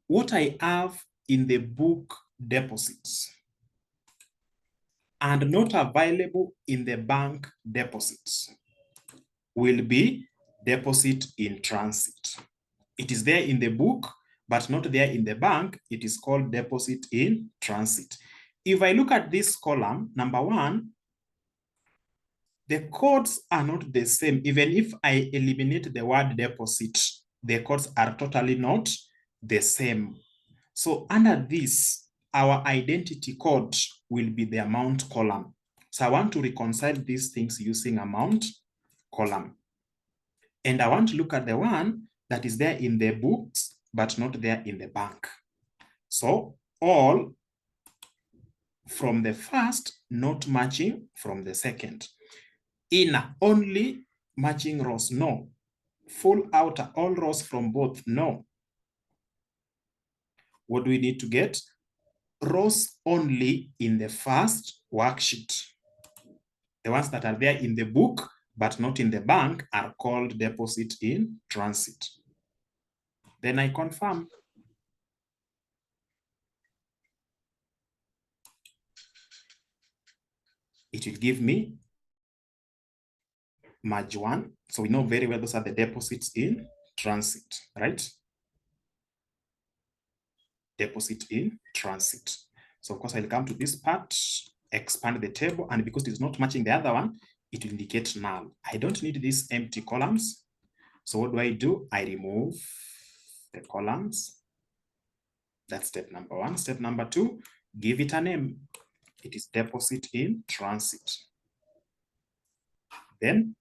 what I have in the book deposits and not available in the bank deposits will be deposit in transit. It is there in the book, but not there in the bank. It is called deposit in transit. If I look at this column, number 1, the codes are not the same. Even if I eliminate the word deposit, the codes are totally not the same. So under this, our identity code will be the amount column. So I want to reconcile these things using amount column. And I want to look at the one that is there in the books, but not there in the bank. So all from the first, not matching from the second. Inner, only matching rows, no. Full outer, all rows from both, no. What do we need to get? Rows only in the first worksheet. The ones that are there in the book, but not in the bank, are called deposit in transit. Then I confirm. It will give me merge 1. So we know very well those are the deposits in transit, right? Deposit in transit. So of course I'll come to this part, expand the table, and because it is not matching the other one, it will indicate null. I don't need these empty columns. So what do? I remove the columns. That's step number 1. Step number 2, give it a name. It is deposit in transit. Then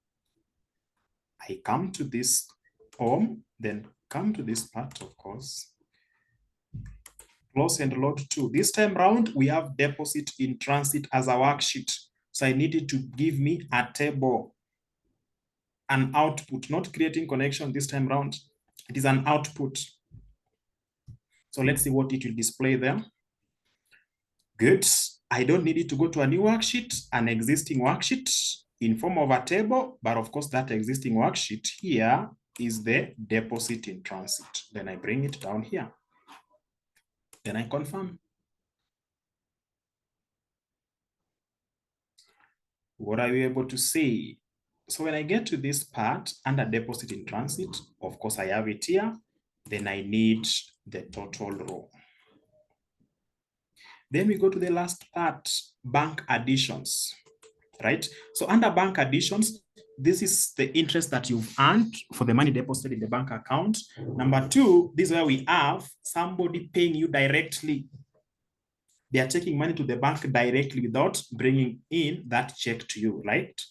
I come to this home, then come to this part, of course. Close and load 2. This time round, we have deposit in transit as a worksheet. So I needed to give me a table, an output, not creating connection this time round. It is an output. So let's see what it will display there. Good. I don't need it to go to a new worksheet, an existing worksheet. in form of a table, but of course that existing worksheet here is the deposit in transit. Then I bring it down here. Then I confirm. What are you able to see? So when I get to this part under deposit in transit, of course I have it here. Then I need the total row. Then we go to the last part, bank additions, right? So under bank additions, this is the interest that you've earned for the money deposited in the bank account. Number two, this is where we have somebody paying you directly. They are taking money to the bank directly without bringing in that check to you, right?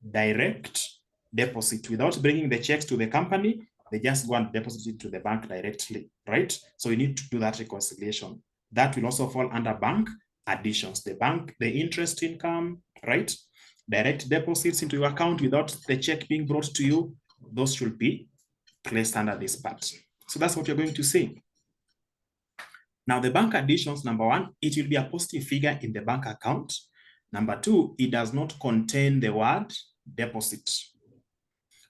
Direct deposit without bringing the checks to the company. They just go and deposit it to the bank directly, right? So you need to do that reconciliation. That will also fall under bank additions. The bank, the interest income, right? Direct deposits into your account without the check being brought to you. Those should be placed under this part. So that's what you're going to see. Now, the bank additions, number one, it will be a positive figure in the bank account. Number two, it does not contain the word deposit.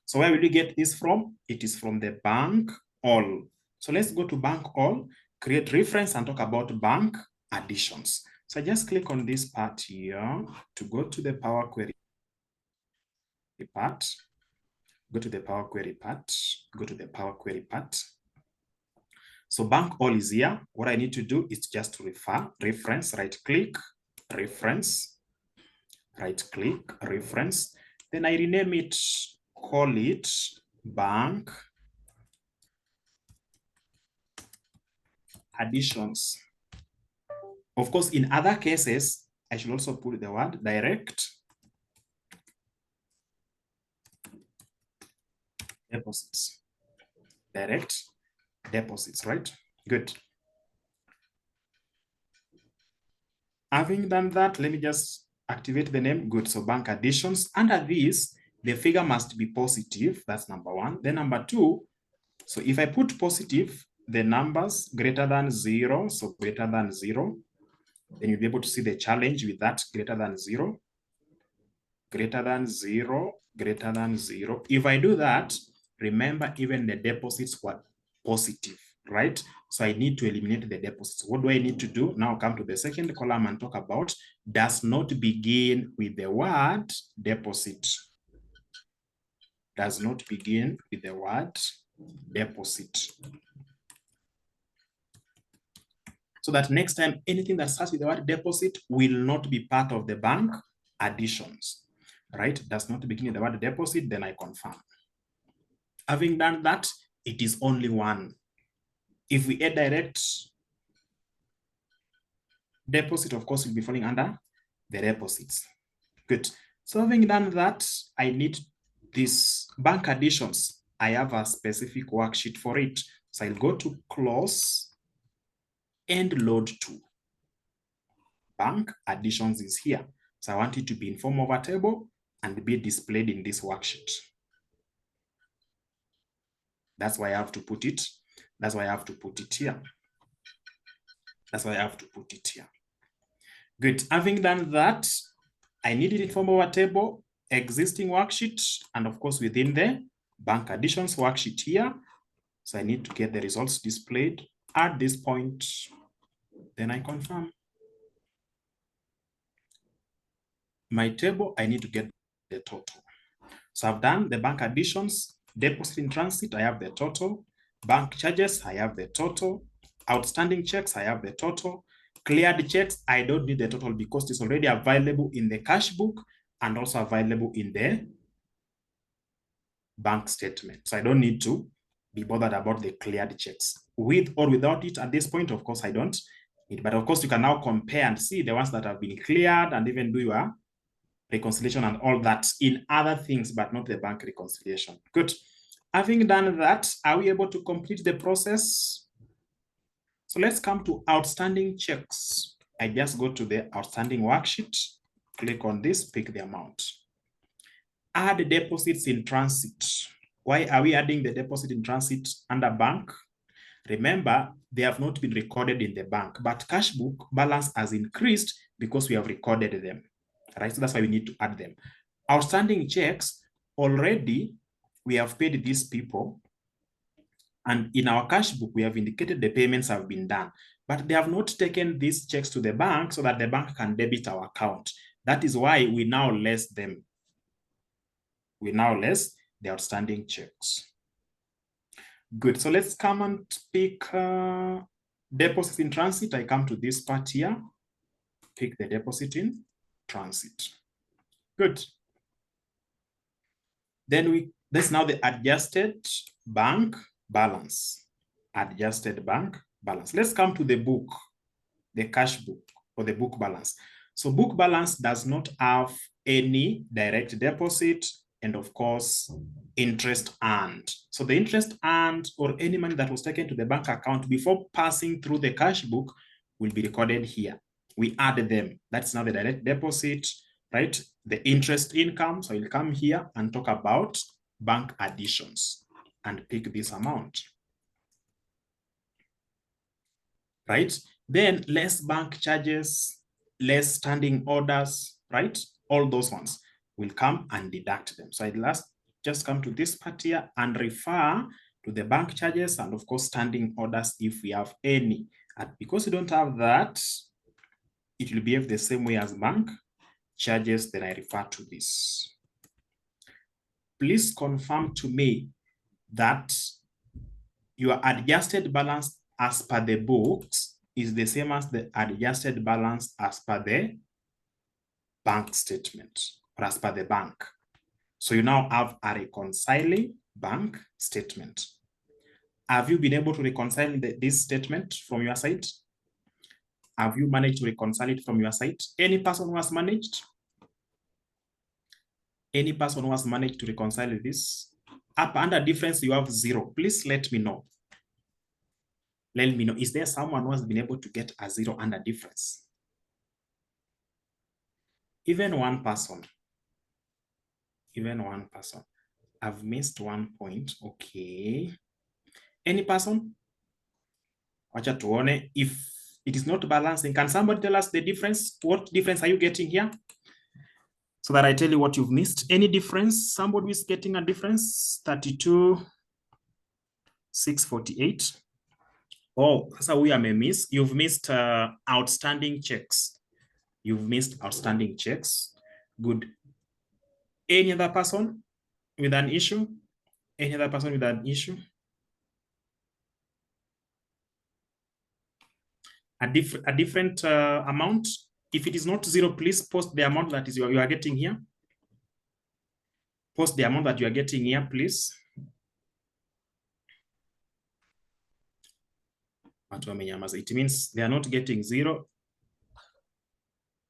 So where will you get this from? It is from the bank all. So let's go to bank all, create reference and talk about bank additions. So I just click on this part here to go to the Power Query part. Go to the Power Query part. Go to the Power Query part. So bank all is here. What I need to do is just to reference, right click, reference, right click, reference. Then I rename it, call it bank additions. Of course, in other cases, I should also put the word direct deposits. Direct deposits, right? Good. Having done that, let me just activate the name. Good. So bank additions. Under this, the figure must be positive. That's number one. Then number two, so if I put positive, the numbers greater than 0, so greater than 0, then you'll be able to see the challenge with that greater than 0, greater than 0, greater than 0. If I do that, remember even the deposits were positive, right? So I need to eliminate the deposits. What do I need to do? Now come to the second column and talk about does not begin with the word deposit. Does not begin with the word deposit. So that next time, anything that starts with the word deposit will not be part of the bank additions, right? Does not begin with the word deposit, then I confirm. Having done that, it is only one. If we add direct deposit, of course, will be falling under the deposits. Good. So having done that, I need this bank additions. I have a specific worksheet for it. So I'll go to close and load to. Bank additions is here. So I want it to be in form of a table and be displayed in this worksheet. That's why I have to put it. That's why I have to put it here. That's why I have to put it here. Good. Having done that, I need it in form of a table, existing worksheet, and of course within the bank additions worksheet here. So I need to get the results displayed at this point. Then I confirm. My table, I need to get the total. So I've done the bank additions, deposit in transit, I have the total. Bank charges, I have the total. Outstanding checks, I have the total. Cleared checks, I don't need the total because it's already available in the cash book and also available in the bank statement. So I don't need to be bothered about the cleared checks. With or without it at this point, of course, I don't need. But of course, you can now compare and see the ones that have been cleared and even do your reconciliation and all that in other things, but not the bank reconciliation. Good. Having done that, are we able to complete the process? So let's come to outstanding checks. I just go to the outstanding worksheet, click on this, pick the amount. Add deposits in transit. Why are we adding the deposit in transit under bank? Remember, they have not been recorded in the bank, but cash book balance has increased because we have recorded them. Right, so that's why we need to add them. outstanding checks, already we have paid these people. And in our cash book, we have indicated the payments have been done, but they have not taken these checks to the bank so that the bank can debit our account. That is why we now less them. We now less the outstanding checks. Good. So let's come and pick deposits in transit. I come to this part here. Pick the deposit in transit. Good. Then this is now the adjusted bank balance. Adjusted bank balance. Let's come to the book, the cash book or the book balance. So book balance does not have any direct deposit and of course interest earned. So the interest earned or any money that was taken to the bank account before passing through the cash book will be recorded here. We add them. That's now the direct deposit, right? The interest income. So you'll come here and talk about bank additions and pick this amount. Right? Then less bank charges, less standing orders, right? All those ones will come and deduct them. So I'll just come to this part here and refer to the bank charges and of course standing orders if we have any. And because we don't have that, it will behave the same way as bank charges, then I refer to this. Please confirm to me that your adjusted balance as per the books is the same as the adjusted balance as per the bank statement or as per the bank. So you now have a reconciling bank statement. Have you been able to reconcile this statement from your side? Have you managed to reconcile it from your side? Any person who has managed? Any person who has managed to reconcile this? Up under difference, you have 0. Please let me know. Let me know. Is there someone who has been able to get a 0 under difference? Even one person. Even one person. I've missed 1 point. Okay. Any person? Wacha tuone if it is not balancing. Can somebody tell us the difference? What difference are you getting here? So that I tell you what you've missed. Any difference? Somebody is getting a difference? 32, 648. Oh, that's how we are miss. You've missed outstanding checks. You've missed outstanding checks. Good. Any other person with an issue? Any other person with an issue? A different amount. If it is not 0, please post the amount that is you are getting here. Post the amount that you are getting here, please. It means they are not getting 0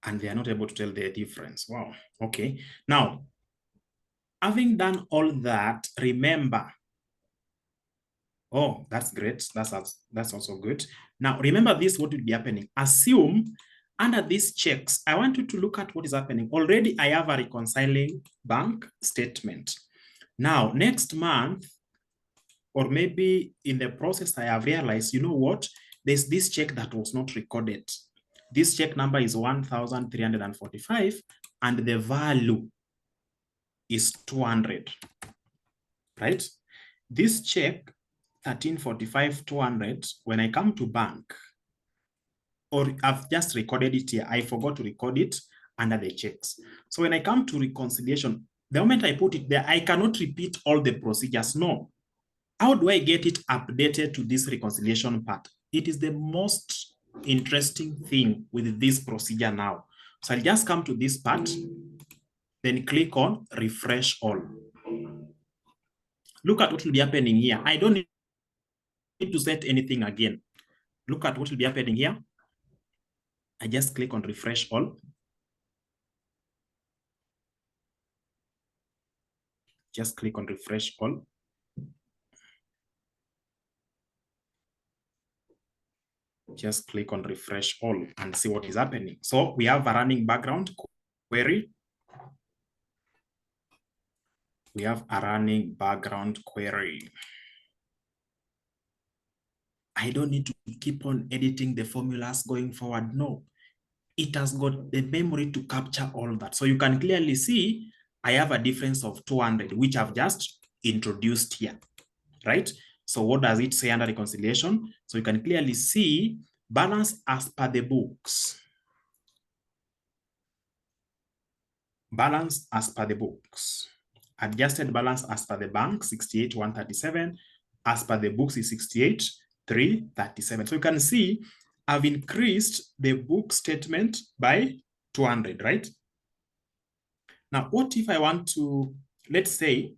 and they are not able to tell the difference. Wow. Okay. Now, having done all that, remember. Oh, that's great. That's also good. Now, remember this, what will be happening. Assume under these checks, I want you to look at what is happening. Already, I have a reconciling bank statement. Now, next month, or maybe in the process, I have realized, you know what? There's this check that was not recorded. This check number is 1,345, and the value is 200, right? This check, 1345, 200, when I come to bank, or I've just recorded it here, I forgot to record it under the checks. So when I come to reconciliation, the moment I put it there, I cannot repeat all the procedures. No. How do I get it updated to this reconciliation part? It is the most interesting thing with this procedure now. So I'll just come to this part, then click on refresh all. Look at what will be happening here. I don't need to set anything again. Look at what will be happening here. I just click on refresh all. Just click on refresh all. Just click on refresh all and see what is happening. So we have a running background query. We have a running background query. I don't need to keep on editing the formulas going forward. No, it has got the memory to capture all that. So you can clearly see I have a difference of 200, which I've just introduced here, right? So what does it say under reconciliation? So you can clearly see balance as per the books. Balance as per the books. Adjusted balance as per the bank, 68,137. As per the books is 68,337. So you can see I've increased the book statement by 200, right? Now, what if I want to, let's say,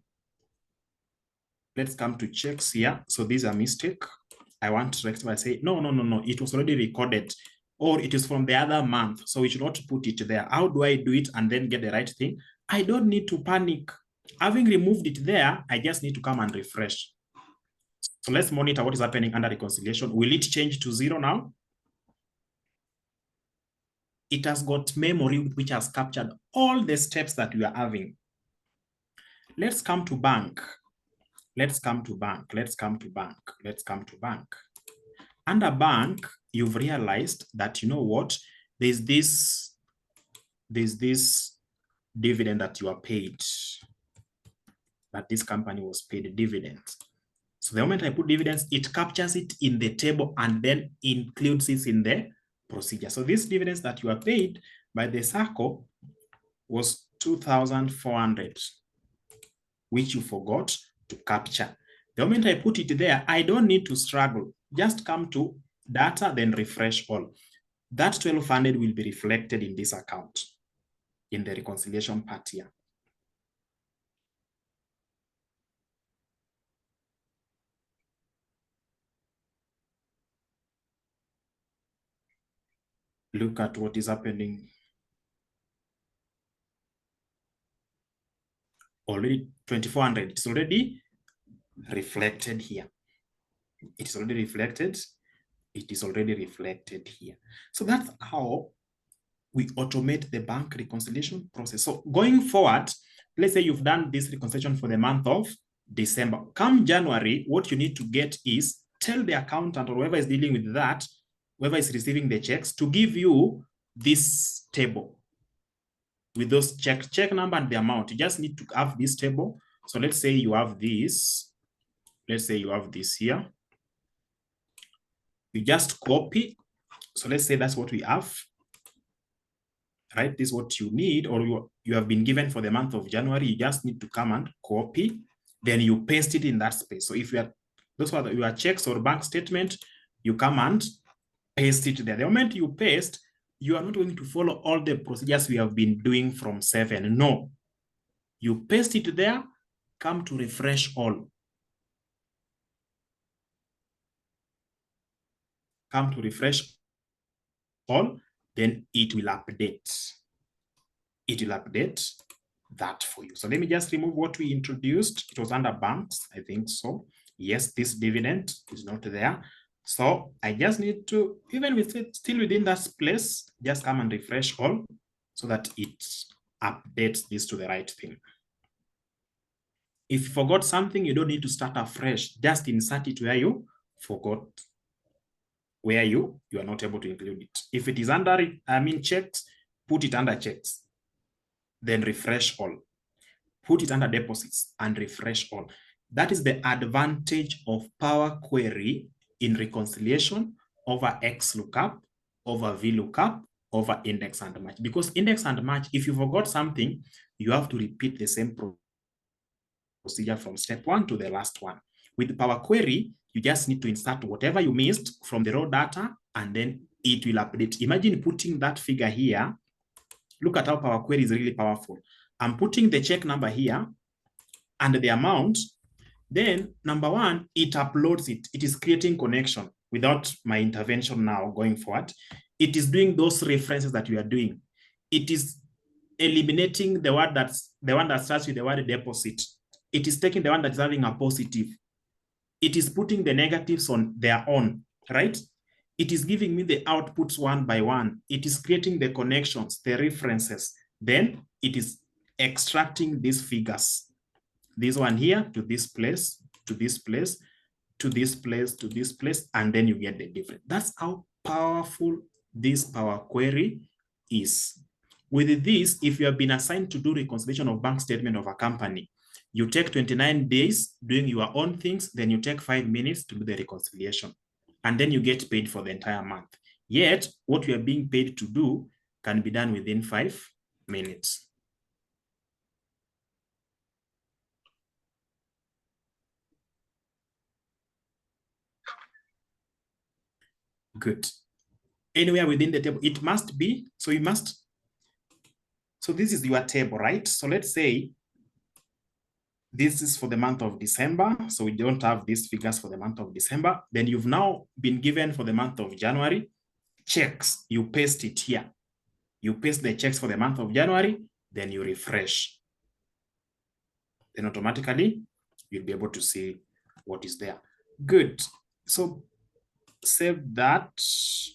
let's come to checks here. So these are mistake. I want to rectify, say, no, it was already recorded, or it is from the other month, so we should not put it there. How do I do it and then get the right thing? I don't need to panic. Having removed it there, I just need to come and refresh. So let's monitor what is happening under reconciliation. Will it change to 0 now? It has got memory which has captured all the steps that we are having. Let's come to bank. Let's come to bank. Let's come to bank. Let's come to bank. Under bank, you've realized that, you know what, there's this dividend that you are paid, that this company was paid dividends. So the moment I put dividends, it captures it in the table and then includes it in the procedure. So these dividends that you are paid by the SACCO was 2,400, which you forgot to capture. The moment I put it there, I don't need to struggle. Just come to data, then refresh all. That 1,200 will be reflected in this account, in the reconciliation part here. Look at what is happening. Already 2,400, it's already reflected here. It is already reflected. It is already reflected here. So that's how we automate the bank reconciliation process. So going forward, let's say you've done this reconciliation for the month of December. Come January, what you need to get is tell the accountant or whoever is dealing with that, whoever is receiving the checks, to give you this table with those check number and the amount. You just need to have this table. So let's say you have this. Let's say you have this here. You just copy. So let's say that's what we have. Right? This is what you need, or you have been given for the month of January. You just need to come and copy. Then you paste it in that space. So if you are, those are your checks or bank statement, you come and paste it there. The moment you paste, you are not going to follow all the procedures we have been doing from 7. No. You paste it there, come to refresh all. Come to refresh all, then it will update. It will update that for you. So let me just remove what we introduced. It was under banks, I think so. Yes, this dividend is not there. So I just need to, even with it still within that place, just come and refresh all so that it updates this to the right thing. If you forgot something, you don't need to start afresh. Just insert it where you forgot, where you are not able to include it. If it is under, checks, put it under checks. Then refresh all. Put it under deposits and refresh all. That is the advantage of Power Query in reconciliation over XLOOKUP, over VLOOKUP, over index and match. Because index and match, if you forgot something, you have to repeat the same procedure from step 1 to the last one. With Power Query, you just need to insert whatever you missed from the raw data, and then it will update. Imagine putting that figure here. Look at how Power Query is really powerful. I'm putting the check number here and the amount. Then number 1, it uploads it. It is creating connection without my intervention now going forward. It is doing those references that we are doing. It is eliminating the word that's the one that starts with the word deposit. It is taking the one that's having a positive. It is putting the negatives on their own, right? It is giving me the outputs one by one. It is creating the connections, the references. Then it is extracting these figures. This one here to this place, to this place, to this place, to this place, and then you get the difference. That's how powerful this Power Query is. With this, if you have been assigned to do reconciliation of bank statement of a company, you take 29 days doing your own things, then you take 5 minutes to do the reconciliation, and then you get paid for the entire month. Yet, what you are being paid to do can be done within 5 minutes. Good. Anywhere within the table, it must be, so this is your table, right? So let's say this is for the month of December. So we don't have these figures for the month of December. Then you've now been given for the month of January checks. You paste it here. You paste the checks for the month of January, then you refresh. Then automatically you'll be able to see what is there. Good. So save that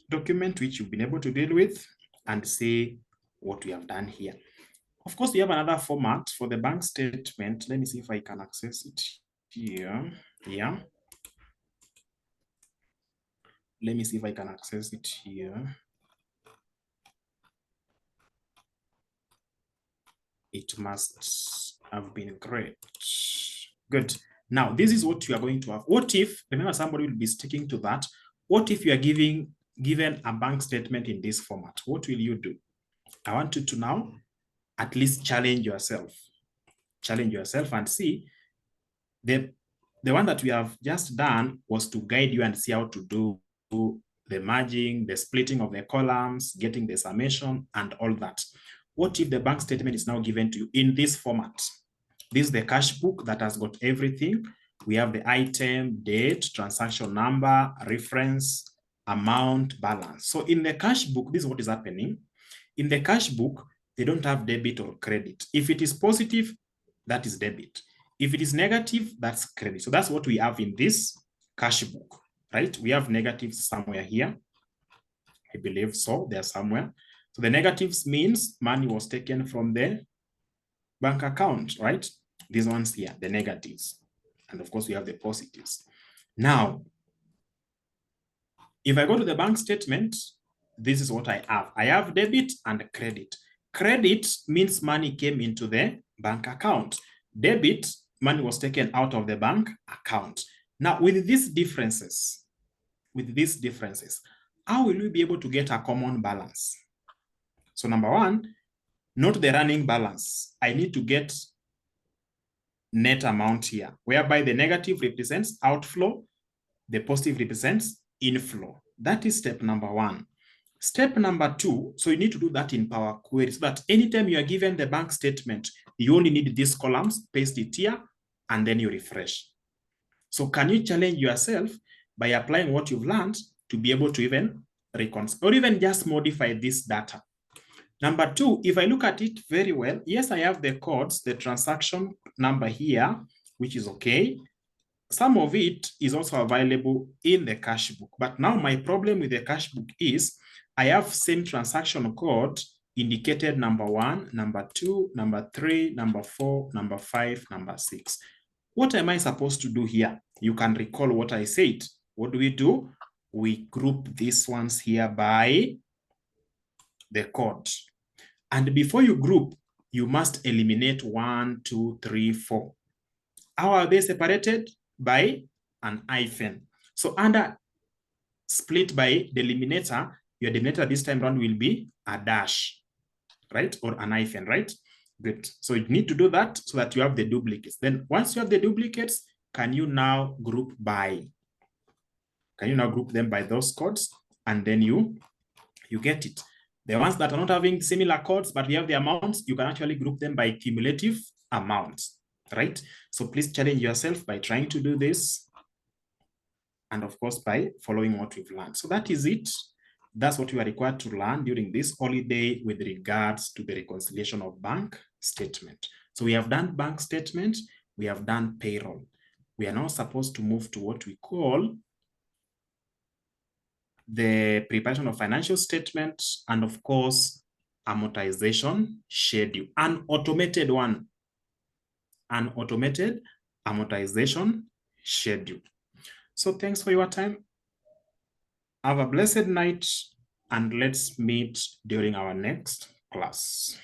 document which you've been able to deal with and see what we have done here. Of course, we have another format for the bank statement. Let me see if I can access it here. Yeah. Let me see if I can access it here. It must have been great. Good. Now, this is what you are going to have. What if, remember, somebody will be sticking to that. What if you are given a bank statement in this format? What will you do? I want you to now at least challenge yourself. Challenge yourself and see. The one that we have just done was to guide you and see how to do the merging, the splitting of the columns, getting the summation, and all that. What if the bank statement is now given to you in this format? This is the cash book that has got everything. We have the item, date, transaction number, reference, amount, balance. So in the cash book, this is what is happening. In the cash book, they don't have debit or credit. If it is positive, that is debit. If it is negative, that's credit. So that's what we have in this cash book, right? We have negatives somewhere here. I believe so. They're somewhere. So the negatives means money was taken from the bank account, right? These ones here, the negatives. And of course, we have the positives. Now, if I go to the bank statement, this is what I have. I have debit and credit. Credit means money came into the bank account. Debit, money was taken out of the bank account. Now, with these differences, how will we be able to get a common balance? So number one, not the running balance. I need to get net amount here, whereby the negative represents outflow, the positive represents inflow. That is step number one. Step number two, so you need to do that in Power Query, so that anytime you are given the bank statement, you only need these columns, paste it here, and then you refresh. So can you challenge yourself by applying what you've learned to be able to even reconcile or even just modify this data? Number two, if I look at it very well, yes, I have the codes, the transaction number here, which is okay. Some of it is also available in the cash book. But now my problem with the cash book is I have same transaction code indicated number 1, number 2, number 3, number 4, number 5, number 6. What am I supposed to do here? You can recall what I said. What do? We group these ones here by the code. And before you group, you must eliminate 1, 2, 3, 4. How are they separated? By an hyphen. So under split by delimiter, your delimiter this time around will be a dash, right? Or an hyphen, right? Good. So you need to do that so that you have the duplicates. Then once you have the duplicates, can you now group by? Can you now group them by those codes? And then you get it. The ones that are not having similar codes, but we have the amounts, you can actually group them by cumulative amounts, right? So please challenge yourself by trying to do this. And of course, by following what we've learned. So that is it. That's what you are required to learn during this holiday with regards to the reconciliation of bank statement. So we have done bank statement, we have done payroll. We are now supposed to move to what we call the preparation of financial statements, and of course, amortization schedule, an automated one, an automated amortization schedule. So thanks for your time. Have a blessed night, and let's meet during our next class. class.